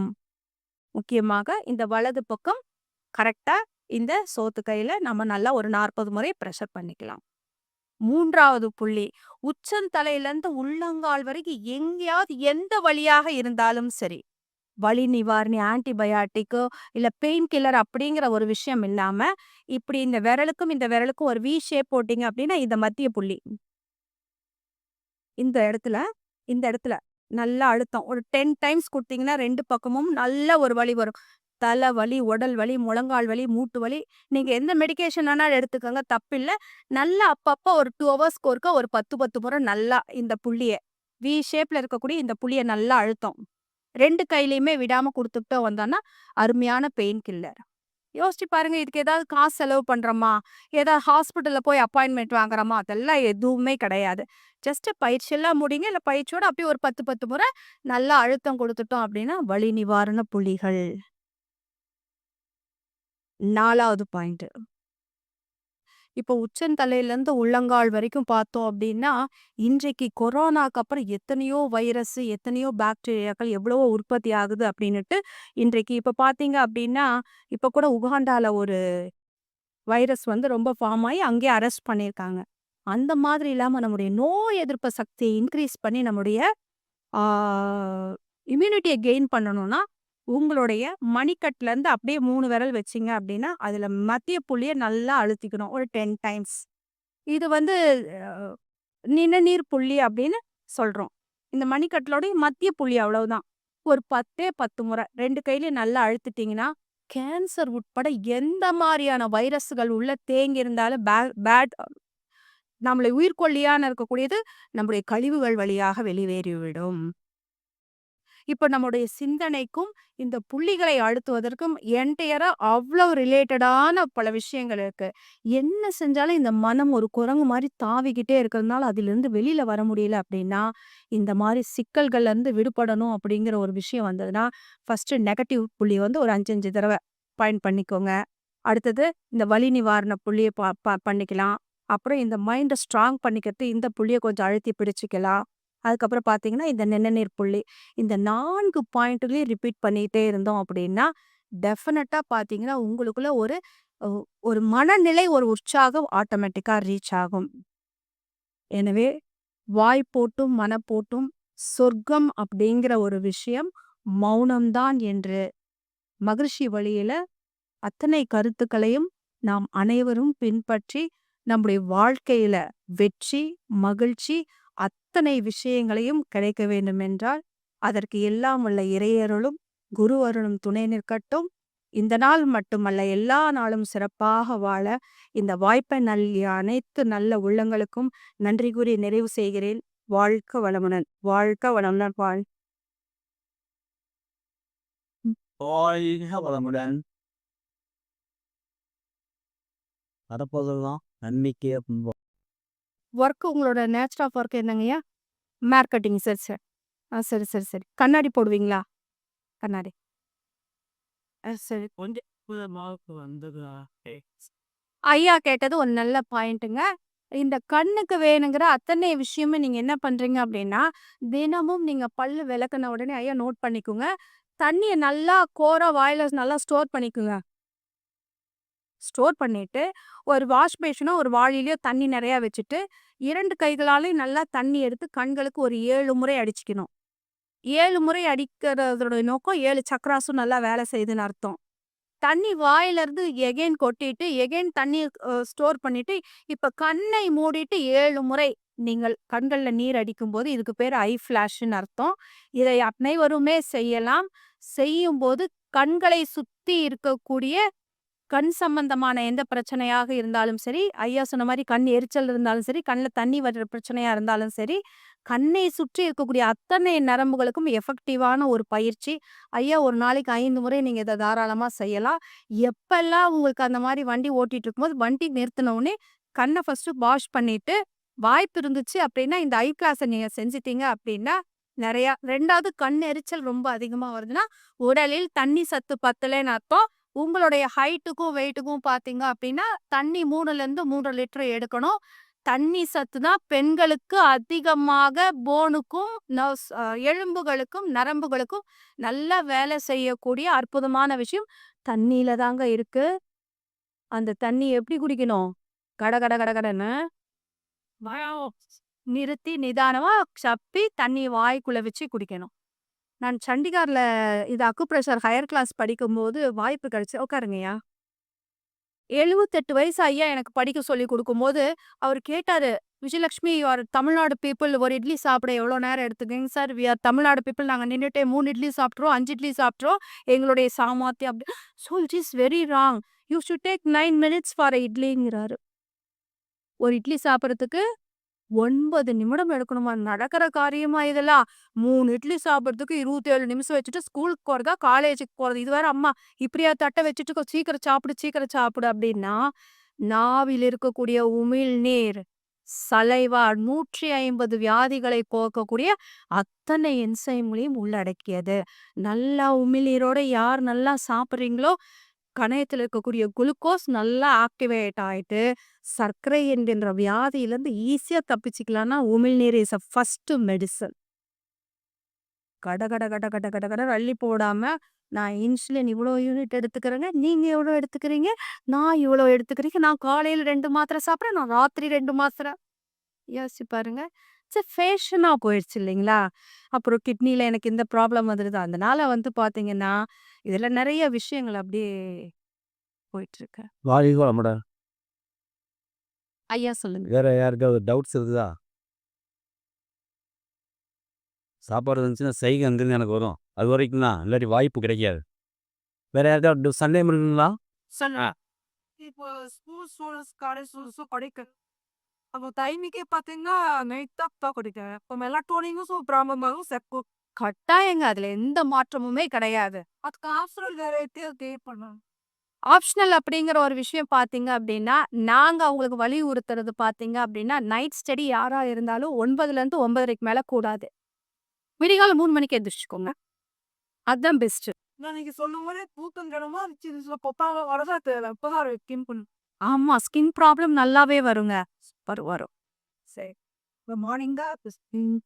முக்கியமாக இந்த வலது பக்கம் கரெக்டா இந்த சோத்து கையில நம்ம நல்லா ஒரு 40 முறை பிரஷர் பண்ணிக்கலாம். 3வது புள்ளி, உச்சந்தலையிலிருந்து உள்ளங்கால் வரைக்கும் எங்கேயாவது எந்த வலியாக இருந்தாலும் சரி, வலி நிவாரணி, ஆன்டிபயாட்டிக்கோ இல்ல பெயின் கில்லர் அப்படிங்கிற ஒரு விஷயம் இல்லாம, இப்படி இந்த விரலுக்கும் இந்த விரலுக்கும் ஒரு வி ஷேப் போட்டீங்க அப்படின்னா, இந்த மத்திய புள்ளி. இந்த இடத்துல இந்த இடத்துல நல்லா அழுத்தம். ஒரு 10 டைம்ஸ் குடுத்தீங்கன்னா 2 பக்கமும் நல்ல ஒரு வலி வரும். தலை வலி, உடல் வலி, முழங்கால் வலி, மூட்டு வலி. நீங்க எந்த மெடிகேஷன் வேணாலும் எடுத்துக்கங்க, தப்பில்ல. நல்லா அப்பப்ப ஒரு 2 ஹவர்ஸ்க்கு ஒருக்கா ஒரு 10 முறை நல்லா இந்த புள்ளிய, வி ஷேப்ல இருக்கக்கூடிய இந்த புள்ளிய நல்லா அழுத்தம். 2 கையிலயுமே விடாம குடுத்துக்கிட்டே வந்தோம்னா, அருமையான பெயின் கில்லர். யோசிச்சு பாருங்க, இதுக்கு ஏதாவது காசு செலவு பண்றோமா? ஏதாவது ஹாஸ்பிட்டல்ல போய் அப்பாயின்ட்மென்ட் வாங்குறோமா? அதெல்லாம் எதுவுமே கிடையாது. ஜஸ்ட் பயிற்சியெல்லாம் முடிங்க. இல்ல பயிற்சியோட அப்படியே ஒரு 10 முறை நல்லா அழுத்தம் குடுத்துட்டோம் அப்படின்னா, வலி நிவாரண புள்ளிகள். 4வது பாயிண்ட். இப்போ உச்சந்தலையிலேருந்து உள்ளங்கால் வரைக்கும் பார்த்தோம் அப்படின்னா, இன்றைக்கு கொரோனாக்கு அப்புறம் எத்தனையோ வைரஸ், எத்தனையோ பாக்டீரியாக்கள் எவ்வளவோ உற்பத்தி ஆகுது அப்படின்னுட்டு, இன்றைக்கு இப்ப பார்த்தீங்க அப்படின்னா, இப்ப கூட உகாண்டால ஒரு வைரஸ் வந்து ரொம்ப ஃபார்ம் ஆயி அங்கேயே அரெஸ்ட் பண்ணியிருக்காங்க. அந்த மாதிரி இல்லாம நம்முடைய நோய் எதிர்ப்பு சக்தியை இன்க்ரீஸ் பண்ணி நம்முடைய ஆ இம்யூனிட்டிய கெயின் பண்ணணும்னா, உங்களுடைய மணிக்கட்டுலேருந்து அப்படியே 3 விரல் வச்சீங்க அப்படின்னா, அதுல மத்திய புள்ளிய நல்லா அழுத்திக்கணும். ஒரு 10 டைம்ஸ். இது வந்து அ நிணநீர் புள்ளி அப்படின்னு சொல்றோம். இந்த மணிக்கட்டுலோடைய மத்திய புள்ளி அவ்வளவுதான். ஒரு 10 முறை 2 கையிலயும் நல்லா அழுத்திட்டீங்கன்னா, கேன்சர் உட்பட எந்த மாரியான வைரஸ்கள் உள்ள தேங்கி இருந்தாலும் பேட் நம்மளை உயிர்கொல்லியான இருக்கக்கூடியது நம்முடைய கழிவுகள் வழியாக வெளியேறிவிடும். இப்ப நம்முடைய சிந்தனைக்கும், இந்த புள்ளிகளை அழுத்துவதற்கும் என்டையரா அவ்வளவு ரிலேட்டடான பல விஷயங்கள் இருக்கு. என்ன செஞ்சாலும் இந்த மனம் ஒரு குரங்கு மாரி தாவிக்கிட்டே இருக்கிறதுனால, அதிலிருந்து வெளியில வர முடியல அப்படின்னா, இந்த மாரி சிக்கல்கள்ல இருந்து விடுபடணும் அப்படிங்கிற ஒரு விஷயம் வந்ததுன்னா, ஃபர்ஸ்ட் நெகட்டிவ் புள்ளி வந்து ஒரு 5, 5 தடவ பாயிண்ட் பண்ணிக்கோங்க. அடுத்தது இந்த வலி நிவாரண புள்ளிய ப ப பண்ணிக்கலாம். அப்புறம் இந்த மைண்ட ஸ்ட்ராங் பண்ணிக்கிறதுக்கு இந்த புள்ளிய கொஞ்சம் அழுத்தி பிடிச்சுக்கலாம். அதுக்கப்புறம் பார்த்தீங்கன்னா, இந்த நிணநீர் புள்ளி. இந்த 4 பாயிண்ட்லயும் ரிப்பீட் பண்ணிட்டே இருந்தோம் அப்படின்னா, டெஃபினட்டா பார்த்தீங்கன்னா, உங்களுக்குள்ள ஒரு ஒ ஒரு மனநிலை, ஒரு உற்சாகம் ஆட்டோமேட்டிக்கா ரீச் ஆகும். எனவே, வாய் போட்டும், மனப்போட்டும் சொர்க்கம் அப்படிங்கிற ஒரு விஷயம் மௌனம் தான் என்று மகிழ்ச்சி வழியில அத்தனை கருத்துக்களையும் நாம் அனைவரும் பின்பற்றி, நம்முடைய வாழ்க்கையில வெற்றி, மகிழ்ச்சி அத்தனை விஷயங்களையும் கிடைக்க வேண்டுமென்றால், அதற்கு எல்லாம் வல்ல இறையருளும், குரு அருளும் துணை நிற்கட்டும். இந்த நாள் மட்டுமல்ல, எல்லா நாளும் சிறப்பாக வாழ இந்த வாய்ப்பை நல்கிய அனைத்து நல்ல உள்ளங்களுக்கும் நன்றி கூறி நிறைவு செய்கிறேன். வாழ்க வளமுடன். வாழ்க வளமுடன். வாழ்க வளமுடன். வரப்போதெல்லாம் நன்மைக்கே துன்பம். ஒர்க் உங்களோட நேச்சர் ஆஃப் ஒர்க் என்னங்கய்யா? மார்க்கெட்டிங். சரி, சரி. சரி, சரி, சரி. கண்ணாடி போடுவீங்களா? கண்ணாடி. சரி. கொஞ்சம் மார்க் வந்ததா? ஐயா கேட்டது ஒரு நல்ல பாயிண்ட்டுங்க. இந்த கண்ணுக்கு வேணுங்கிற அத்தனை விஷயமும் நீங்க என்ன பண்றீங்க அப்படின்னா, தினமும் நீங்க பல்லு விளக்குன உடனே ஐயா நோட் பண்ணிக்கோங்க. தண்ணிய நல்லா கோரா வாயில நல்லா ஸ்டோர் பண்ணிக்குங்க. ஸ்டோர் பண்ணிட்டு, ஒரு வாஷ் பேஷனோ, ஒரு வாளியிலயோ தண்ணி நெறையா வச்சுட்டு, 2 கைகளாலயும் நல்லா தண்ணி எடுத்து கண்களுக்கு ஒரு 7 முறை அடிச்சுக்கணும். 7 முறை அடிக்கிறதோட நோக்கம் 7 சக்ராஸும் நல்லா வேலை செய்யுதுன்னு அர்த்தம். தண்ணி வாயிலருந்து எகைன் கொட்டிட்டு, எகைன் தண்ணி ஸ்டோர் பண்ணிட்டு, இப்ப கண்ணை மூடிட்டு 7 முறை நீங்கள் கண்கள்ல நீர் அடிக்கும்போது, இதுக்கு பேரு ஐ ஃபிளாஷ்ன்னு அர்த்தம். இதை அனைவருமே செய்யலாம். செய்யும்போது கண்களை சுத்தி இருக்கக்கூடிய கண் சம்பந்தமான எந்த பிரச்சனையாக இருந்தாலும் சரி, ஐயா சொன்ன மாரி கண் எரிச்சல் இருந்தாலும் சரி, கண்ல தண்ணி வர்ற பிரச்சனையா இருந்தாலும் சரி, கண்ணை சுற்றி இருக்கக்கூடிய அத்தனை நரம்புகளுக்கும் எஃபெக்டிவான ஒரு பயிற்சி. ஐயா ஒரு நாளைக்கு 5 முறை நீங்க இத தாராளமா செய்யலாம். எப்பல்லாம் உங்களுக்கு அந்த மாரி வண்டி ஓட்டிட்டு இருக்கும்போது, வண்டி நிறுத்தின உடனே கண்ண ஃபர்ஸ்ட்டு வாஷ் பண்ணிட்டு, வாய்ப்பு இருந்துச்சு அப்டின்னா, இந்த ஐ கிளாஸ நீங்க செஞ்சுட்டீங்க அப்டின்னா, நெறையா 2வது கண் எரிச்சல் ரொம்ப அதிகமா வருதுன்னா, உடலில் தண்ணி சத்து பத்தலன்னு அர்த்தம். உங்களுடைய ஹைட்டுக்கும், வெயிட்டுக்கும் பார்த்தீங்க அப்டின்னா, தண்ணி 3லேருந்து 3 லிட்டர் எடுக்கணும். தண்ணி சத்து தான் பெண்களுக்கு அதிகமாக போனுக்கும், நர்வ்ஸ் எலும்புகளுக்கும், நரம்புகளுக்கும் நல்லா வேலை செய்யக்கூடிய அற்புதமான விஷயம் தண்ணீல தாங்க இருக்கு. அந்த தண்ணி எப்படி குடிக்கணும்? கட கட கட கடன்னு நிறுத்தி நிதானமா சப்பி தண்ணி வாய்க்குள்ள வச்சு குடிக்கணும். நான் சண்டிகார்ல இது அக்குப்ரெஷர் ஹையர் கிளாஸ் படிக்கும்போது வாய்ப்பு கிடைச்சு உட்காருங்கய்யா. 78 வயசு ஐயா எனக்கு படிக்க சொல்லி குடுக்கும்போது, அவரு கேட்டாரு, "Vijayalakshmi you are Tamil Nadu people ஒரு இட்லி சாப்பிட எவ்வளோ நேரம் எடுத்துக்குவீங்க?" "Sir we are Tamil Nadu people நாங்க நின்னுட்டே 3 இட்லி சாப்பிட்டுருவோம், 5 இட்லி சாப்பிட்டுருவோம். எங்களுடைய சாமர்த்தியம் அப்படி." "So it is very wrong. You should take 9 minutes for a இட்லிங்கிறாரு." ஒரு இட்லி சாப்பிடுறதுக்கு 9 நிமிடம் எடுக்கணுமா? நடக்கிற காரியமா இதெல்லாம்? 3 இட்லி சாப்பிடுறதுக்கு 27 நிமிஷம் வச்சுட்டு ஸ்கூலுக்கு போறதா, காலேஜுக்கு போறது. இது வேற அம்மா இப்படியா தட்ட வச்சுட்டு சீக்கிரம் சாப்பிடு, சீக்கிரம் சாப்பிடு அப்படின்னா, நாவில் இருக்கக்கூடிய உமிழ்நீர், சலைவா 150 வியாதிகளை போக்கக்கூடிய அத்தனை என்சைம்களையும் உள்ளடக்கியது. நல்லா உமிழ்நீரோட யார் நல்லா சாப்பிடுறீங்களோ, கணையத்துல இருக்கக்கூடிய குளுக்கோஸ் நல்லா ஆக்டிவேட் ஆயிட்டு, சர்க்கரை என்கின்ற வியாதியிலேருந்து ஈஸியா தப்பிச்சுக்கலாம்னா, உமிழ்நீர் இஸ் ஃபர்ஸ்ட் மெடிசன். கட கட கட கட கட கடன்னு அள்ளி போடாம, நான் இன்சுலின் இவ்வளோ யூனிட் எடுத்துக்கிறேங்க. நீங்க எவ்வளோ எடுத்துக்கிறீங்க? நான் இவ்வளோ எடுத்துக்கிறீங்க. நான் காலையில 2 மாத்திரை சாப்பிடுறேன். நான் ராத்திரி 2 மாத்திரை. யோசிச்சு பாருங்க. ஃபேஷனா போயிடுச்சு இல்லைங்களா? அப்புறம் கிட்னில எனக்கு இந்த ப்ராப்ளம் வந்துடுது. அதனால பார்த்தீங்கன்னா, இதுல நெறைய விஷயங்கள் அப்படியே போயிட்டுருக்கு. வாழ்க வளமுடன். ஐயா சொல்லுங்க. வேற யாருக்காவது டவுட்ஸ் இருக்குதா? சாப்பாடு இருந்துச்சுன்னா செய்கை அங்கேருந்து எனக்கு வரும். அது வரைக்கும் தான். இல்லாட்டி வாய்ப்பு கிடைக்காது. வேற யாருக்காவது சந்தேகம் இருக்குங்களா? சொன்னா இப்போ ஸ்கூல் ஸ்டூடெண்ட்ஸ் காலேஜ் ஸ்டூடெண்ட்ஸும் படிக்க அப்போ டைமிங்கே பார்த்தீங்கன்னா நைட் தான் குடிக்கிறேன். இப்போ மெலட்டோனினும் ப்ராப்ளமாகும் செக்கும். கட்டாயங்க. அதுல எந்த மாற்றமுமே கிடையாது. அதுக்கு ஆப்ஷனல் வேற எதையும் கிரியேட் பண்ணணும். ஆப்ஷனல் அப்படிங்கிற ஒரு விஷயம் பார்த்தீங்க அப்படின்னா, நாங்க அவங்களுக்கு வலியுறுத்துறது பார்த்தீங்க அப்படின்னா, நைட் ஸ்டடி யாரா இருந்தாலும் 9லேருந்து 9:30க்கு மேல கூடாது. விடிகாலை 3 மணிக்கு எந்திரிச்சுக்கோங்க. அதுதான் பெஸ்ட். நான் நீங்க சொன்ன மாதிரி தூக்கம் கனமா இருந்துச்சு. பொப்பாங்க வரதான் தேவை. இப்போதான் கிம் பண்ணு. ஆமா. ஸ்கின் ப்ராப்ளம் நல்லாவே வருங்க. வரும். சரி. இப்போ மார்னிங் தான் ம்.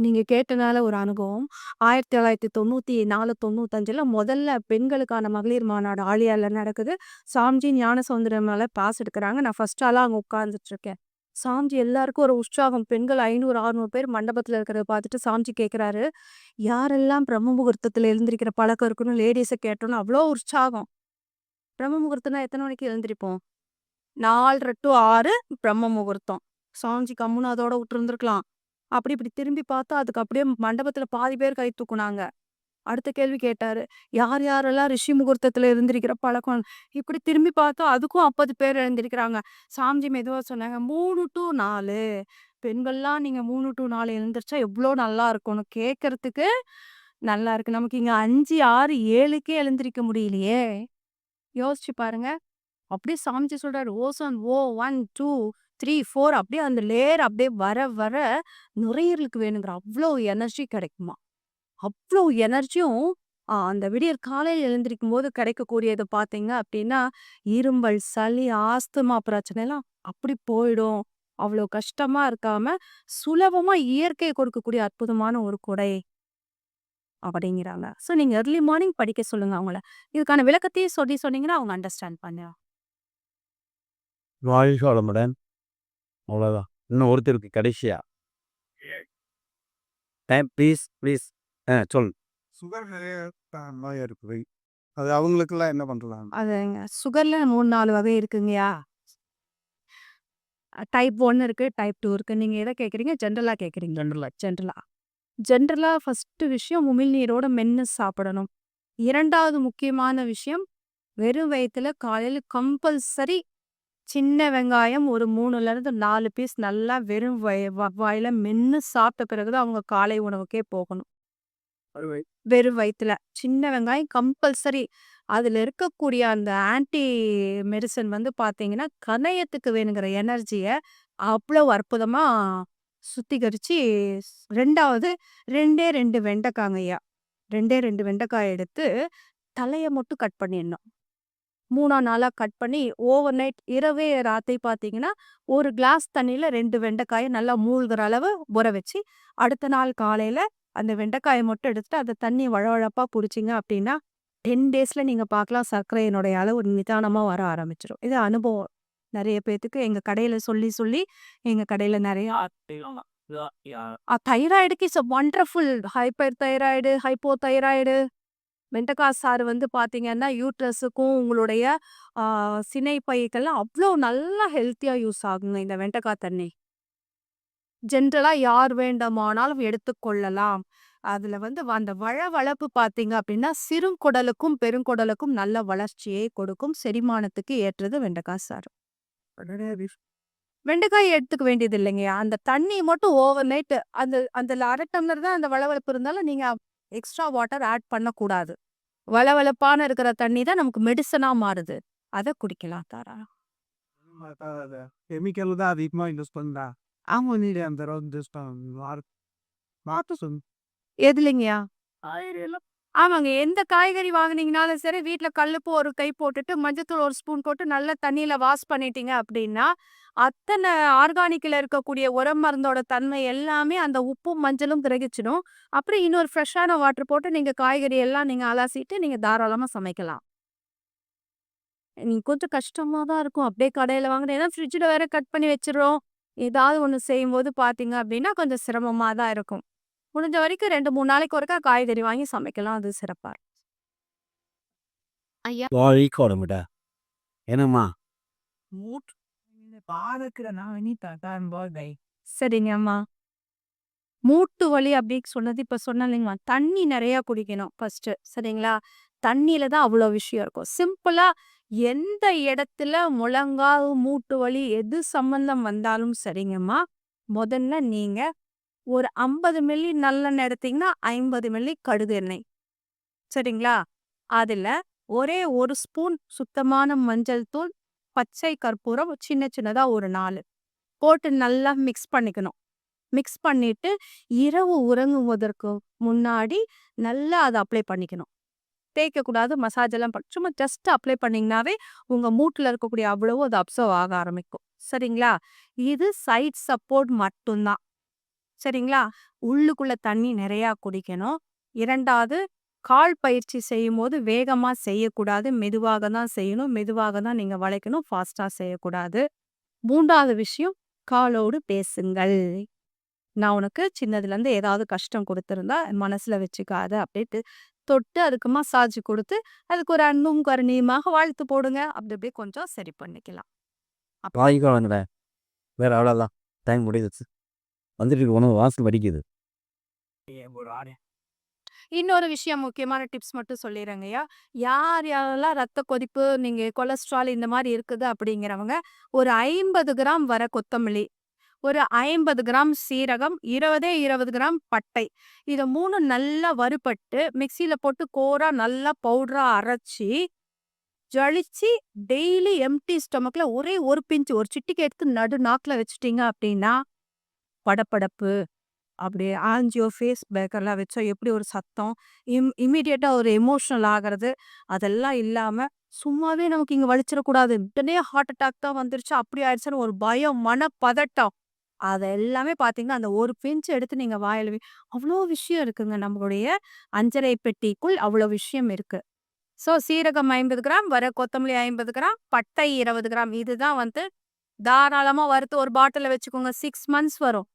நீங்க கேட்டனால ஒரு அனுபவம். 1994, 95ல முதல்ல பெண்களுக்கான மகளிர் மாநாடு ஆழியார்ல நடக்குது. சாம்ஜி ஞானசௌந்தரம் மேல பாஸ் எடுக்குறாங்க. நான் ஃபர்ஸ்ட் ஆளா அங்க உட்கார்ந்துட்டுருக்கேன். சாம்ஜி எல்லாருக்கும் ஒரு உற்சாகம். பெண்கள் 500, 600 பேர் மண்டபத்துல இருக்கிறத பார்த்துட்டு சாம்ஜி கேட்குறாரு, யாரெல்லாம் பிரம்ம முகூர்த்தத்துல எழுந்திரிக்கிற பழக்கம் இருக்குன்னு லேடீஸ கேட்டோன்னே அவ்ளோ உற்சாகம். பிரம்ம முகூர்த்தம்னா எத்தன மணிக்கு எழுந்திரிப்போம்? 4:30 to 6 பிரம்ம முகூர்த்தம். சாஞ்சி கம்முனு அதோட விட்டுருந்துருக்கலாம். அப்படி இப்படி திரும்பி பார்த்தா, அதுக்கு அப்படியே மண்டபத்துல பாதி பேர் கை தூக்குனாங்க. அடுத்த கேள்வி கேட்டாரு. யார் யாரெல்லாம் ரிஷி முகூர்த்தத்துல எழுந்திரிக்கிற பழக்கம்? இப்படி திரும்பி பார்த்தா, அதுக்கும் 50 பேர் எழுந்திரிக்கிறாங்க. சாமிஜி மெதுவா சொன்னாங்க, 3 to 4 பெண்கள்லாம் நீங்க 3 to 4 எழுந்திரிச்சா எவ்வளோ நல்லா இருக்கும்னு கேட்கறதுக்கு நல்லா இருக்கு. நமக்கு இங்க 5, 6, 7க்கே எழுந்திரிக்க முடியலையே. யோசிச்சு பாருங்க. அப்படியே சாமிஜி சொல்றாரு, ஓசோன் O1, 2, 3, 4 அப்படியே அந்த லேயர் அப்படியே வர வர நுரையீரலுக்கு வேணுங்கிற அவ்வளோ எனர்ஜி கிடைக்குமா. அவ்வளோ எனர்ஜியும் அந்த விடியற் காலையில எழுந்திரிக்கும்போது கிடைக்கக்கூடியது பார்த்தீங்க அப்படின்னா, இருமல், சளி, ஆஸ்துமா பிரச்சனைலாம் அப்படி போயிடும். அவ்வளோ கஷ்டமா இருக்காம, சுலபமா இயற்கை கொடுக்கக்கூடிய அற்புதமான ஒரு கொடை அப்படிங்கிறாங்க. ஸோ நீங்க எர்லி மார்னிங் படிக்க சொல்லுங்க அவங்கள. இதுக்கான விளக்கத்தையும் சொன்னீங்கன்னா அவங்க அண்டர்ஸ்டாண்ட் பண்ணுவாங்க. வாழ்க வளமுடன். அவ்வளோதான். இன்னும் ஒருத்தருக்கு கடைசியா. Time please. சொல்லு. சுகர் நிறைய நோய் இருக்குது. அது அவங்களுக்கெல்லாம் என்ன பண்ணலாம்? அதுங்க சுகர்ல 3, 4 வகை இருக்குங்கயா. டைப் 1 இருக்கு, டைப் 2 இருக்கு. நீங்க எத கேட்குறீங்க? ஜென்ரலா கேட்குறீங்க. ஜென்ரலா ஃபர்ஸ்ட் விஷயம் உமிழ்நீரோட மென்னு சாப்பிடணும். 2வது முக்கியமான விஷயம் வெறும் வயித்துல காலையில கம்பல்சரி சின்ன வெங்காயம் ஒரு 3லேருந்து 4 பீஸ் நல்லா வெறும் வாயில மென்னு சாப்பிட்ட பிறகு தான் அவங்க காலை உணவுக்கே போகணும். வெறும் வயித்துல. சின்ன வெங்காயம் கம்பல்சரி. அதுல இருக்கக்கூடிய அந்த ஆன்டி மெடிசின் வந்து பார்த்தீங்கன்னா, கணையத்துக்கு வேணுங்கிற எனர்ஜிய அவ்வளவு அற்புதமா சுத்திகரிச்சு 2வது 2டே 2 வெண்டைக்காங்கய்யா. 2டே 2 வெண்டைக்காய் எடுத்து தலைய மட்டும் கட் பண்ணிடணும். 3ஆம் நாளா கட் பண்ணி ஓவர் நைட் இரவே ராத்திரி பார்த்தீங்கன்னா, 1 கிளாஸ் தண்ணீல 2 வெண்டைக்காய நல்லா மூழ்குற அளவு ஊற வச்சு, அடுத்த நாள் காலையில அந்த வெண்டைக்காய மட்டும் எடுத்துட்டு, அந்த தண்ணி வழவழப்பா குடிச்சீங்க அப்படின்னா, 10 டேஸ்ல நீங்க பார்க்கலாம் சர்க்கரையினுடைய அளவு நிதானமா வர ஆரம்பிச்சுரும். இது அனுபவம். நெறைய பேத்துக்கு எங்க கடையில சொல்லி, சொல்லி எங்க கடையில நெறைய தைராய்டுக்கு it's a wonderful hyperthyroid, hypothyroid வெண்டைக்காய் சாறு வந்து பார்த்தீங்கன்னா, யூட்ரஸுக்கும் உங்களுடைய சினை பைக்கெல்லாம் அவ்ளோ நல்லா ஹெல்த்தியா யூஸ் ஆகுங்க இந்த வெண்டைக்காய் தண்ணி. ஜென்ரலா யார் வேண்டுமானாலும் எடுத்துக்கொள்ளலாம். அதுல வந்து அந்த வழவழப்பு பார்த்தீங்க அப்படின்னா, சிறுகுடலுக்கும், பெருங்குடலுக்கும் நல்ல வளர்ச்சியை கொடுக்கும். செரிமானத்துக்கு ஏற்றது வெண்டைக்காய் சாறு. வெண்டைக்காய் எடுத்துக்க வேண்டியது இல்லைங்கய்யா. அந்த தண்ணி மட்டும் ஓவர் நைட் அதுல 1/2 டம்ளர் தான் அந்த வழவழப்பு இருந்தாலும், நீங்க எக்ஸ்ட்ரா வாட்டர் ஆட் பண்ணக்கூடாது. வழவழப்பான இருக்கிற தண்ணி தான் நமக்கு மெடிசனா மாறுது. அத குடிக்கலாம் தாராளமா. கெமிக்கல் தான் அதிகமாக யூஸ் பண்ணுறா. அவங்க நீடி அந்த அளவுக்கு யூஸ் மாற்ற சொல்லு. எதுலைங்கய்யா? ஆமாங்க. எந்த காய்கறி வாங்குனீங்கனாலும் சரி, வீட்ல கல்லுப்பு ஒரு கை போட்டுட்டு, மஞ்சத்தூள் 1 ஸ்பூன் போட்டு நல்லா தண்ணீல வாஷ் பண்ணிட்டீங்க அப்படின்னா, அத்தன ஆர்கானிக்ல இருக்கக்கூடிய உரம் மருந்தோட தன்மை எல்லாமே அந்த உப்பும், மஞ்சளும் கிரகிச்சிடும். அப்புறம் இன்னொரு ஃப்ரெஷ்ஷான வாட்டர் போட்டு நீங்க காய்கறி எல்லாம் நீங்க அலசிட்டு, நீங்க தாராளமா சமைக்கலாம். நீங்க கொஞ்சம் கஷ்டமா தான் இருக்கும். அப்படியே கடையில வாங்குன ஏன்னா ஃப்ரிட்ஜ்ல வேற கட் பண்ணி வச்சுர்றோம். ஏதாவது ஒண்ணு செய்யும்போது பார்த்தீங்க அப்படின்னா, கொஞ்சம் சிரமமா தான் இருக்கும். முடிஞ்ச வரைக்கும் 2, 3 நாளைக்கு ஒருக்கா காய்கறி வாங்கி சமைக்கலாம். அது சிறப்பா இருக்கும். ஐயா. வாழிக்கு உடம்புடா என்னம்மா சரிங்கம்மா. மூட்டு வலி அப்படின்னு சொன்னது இப்ப சொன்னேன் இல்லைங்கம்மா. தண்ணி நெறையா குடிக்கணும் ஃபர்ஸ்ட்டு. சரிங்களா? தண்ணியில தான் அவ்வளோ விஷயம் இருக்கும். சிம்பிளா எந்த இடத்துல முழங்கால், மூட்டு வலி எது சம்மந்தம் வந்தாலும் சரிங்கம்மா, முதல்ல நீங்க ஒரு 50 மில்லி நல்லெண்ணெய் எடுத்தீங்கன்னா, 50 மில்லி கடுகு எண்ணெய். சரிங்களா? அதுல ஒரே 1 ஸ்பூன் சுத்தமான மஞ்சள் தூள், பச்சை கற்பூரம் சின்ன சின்னதா ஒரு 4 போட்டு நல்லா மிக்ஸ் பண்ணிக்கணும். மிக்ஸ் பண்ணிட்டு, இரவு உறங்குவதற்கு முன்னாடி நல்லா அத அப்ளை பண்ணிக்கணும். தேய்க்கக்கூடாது, மசாஜ் எல்லாம் சும்மா ஜஸ்ட் அப்ளை பண்ணீங்கனாவே, உங்க மூட்டுல இருக்கக்கூடிய அவ்வளவு அது அப்சர்வ் ஆக ஆரம்பிக்கும். சரிங்களா? இது சைட் சப்போர்ட் மட்டும்தான். சரிங்களா? உள்ளுக்குள்ள தண்ணி நெறையா குடிக்கணும். 2வது கால் பயிற்சி செய்யும்போது வேகமா செய்யக்கூடாது. மெதுவாக தான் செய்யணும். மெதுவாக தான் நீங்க வளைக்கணும். ஃபாஸ்ட்டா செய்யக்கூடாது. 3வது விஷயம் காலோடு பேசுங்கள். நான் உனக்கு சின்னதுலேருந்து ஏதாவது கஷ்டம் குடுத்திருந்தா மனசுல வச்சுக்காத அப்படின்ட்டு தொட்டு அதுக்கு மசாஜ் குடுத்து, அதுக்கு ஒரு அன்பும் கருணையுமாக வாழ்த்து போடுங்க. அப்படி அப்படியே கொஞ்சம் சரி பண்ணிக்கலாம். வாழிக்கு உடம்புடா வேற அவ்வளோதான் டைம் முடிஞ்சிச்சு வந்துட்டு உணவு வாசல் வடிக்குது. இன்னொரு விஷயம் முக்கியமான டிப்ஸ் மட்டும் சொல்லிடுறேங்கய்யா. யார் யாரெல்லாம் ரத்த கொதிப்பு, நீங்க கொலஸ்ட்ரால் இந்த மாரி இருக்குது அப்படிங்கிறவங்க, ஒரு 50 கிராம் வர கொத்தமல்லி, ஒரு 50 கிராம் சீரகம், 20 கிராம் பட்டை. இத 3ம் நல்லா வறுபட்டு, மிக்ஸியில போட்டு கோரா நல்லா பவுடரா அரைச்சு, ஜலிச்சு டெய்லி எம்ப்டி ஸ்டொமக்ல ஒரே ஒரு பிஞ்ச் ஒரு சிட்டிகை எடுத்து நடு நாக்குல வச்சுட்டீங்க அப்படின்னா, படபடப்பு அப்படியே ஆஞ்சியோ, ஃபேஸ் பேக்கர்லாம் வச்சா எப்படி ஒரு சத்தம், இம்மீடியட்டா ஒரு எமோஷனல் ஆகுறது, அதெல்லாம் இல்லாம, சும்மாவே நமக்கு இங்க வலிச்சிடக்கூடாது. உடனே ஹார்ட் அட்டாக் தான் வந்துருச்சு, அப்படி ஆயிடுச்சுன்னு ஒரு பயம், மனப்பதட்டம். அத எல்லாமே பார்த்தீங்கன்னா, அந்த ஒரு பிஞ்ச் எடுத்து நீங்க வாயில அவ்ளோ விஷயம் இருக்குங்க. நம்மளுடைய அஞ்சறை பெட்டிக்குள் அவ்ளோ விஷயம் இருக்கு. ஸோ சீரகம் 50 கிராம், வர கொத்தமல்லி 50 கிராம், பட்டை 20 கிராம். இதுதான் வந்து தாராளமா வறுத்து ஒரு பாட்டில்ல வச்சுக்கோங்க. 6 மந்த்ஸ் வரும்.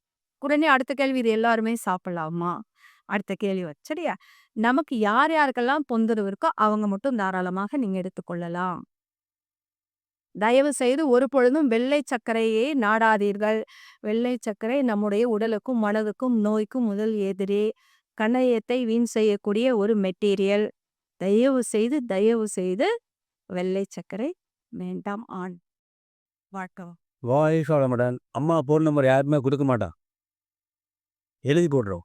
உடனே அடுத்த கேள்வி இது எல்லாருமே சாப்பிடலாமா? அடுத்த கேள்வி சரியா? நமக்கு யார் யாருக்கெல்லாம் தொந்தரவு இருக்கோ அவங்க மட்டும் தாராளமாக நீங்க எடுத்துக்கொள்ளலாம். தயவு செய்து ஒரு பொழுதும் வெள்ளை சர்க்கரையை நாடாதீர்கள். வெள்ளை சர்க்கரை நம்முடைய உடலுக்கும், மனதுக்கும், நோய்க்கும் முதல் எதிரி. கணையத்தை வீண் செய்யக்கூடிய ஒரு மெட்டீரியல். தயவு செய்து, தயவு செய்து வெள்ளை சர்க்கரை வேண்டாம் ஆண். வணக்கம். வாய்ஸ் வாழ மாட்டான். அம்மா ஃபோன் நம்பர் யாருமே கொடுக்க மாட்டான். எழுதி போடுறோம்.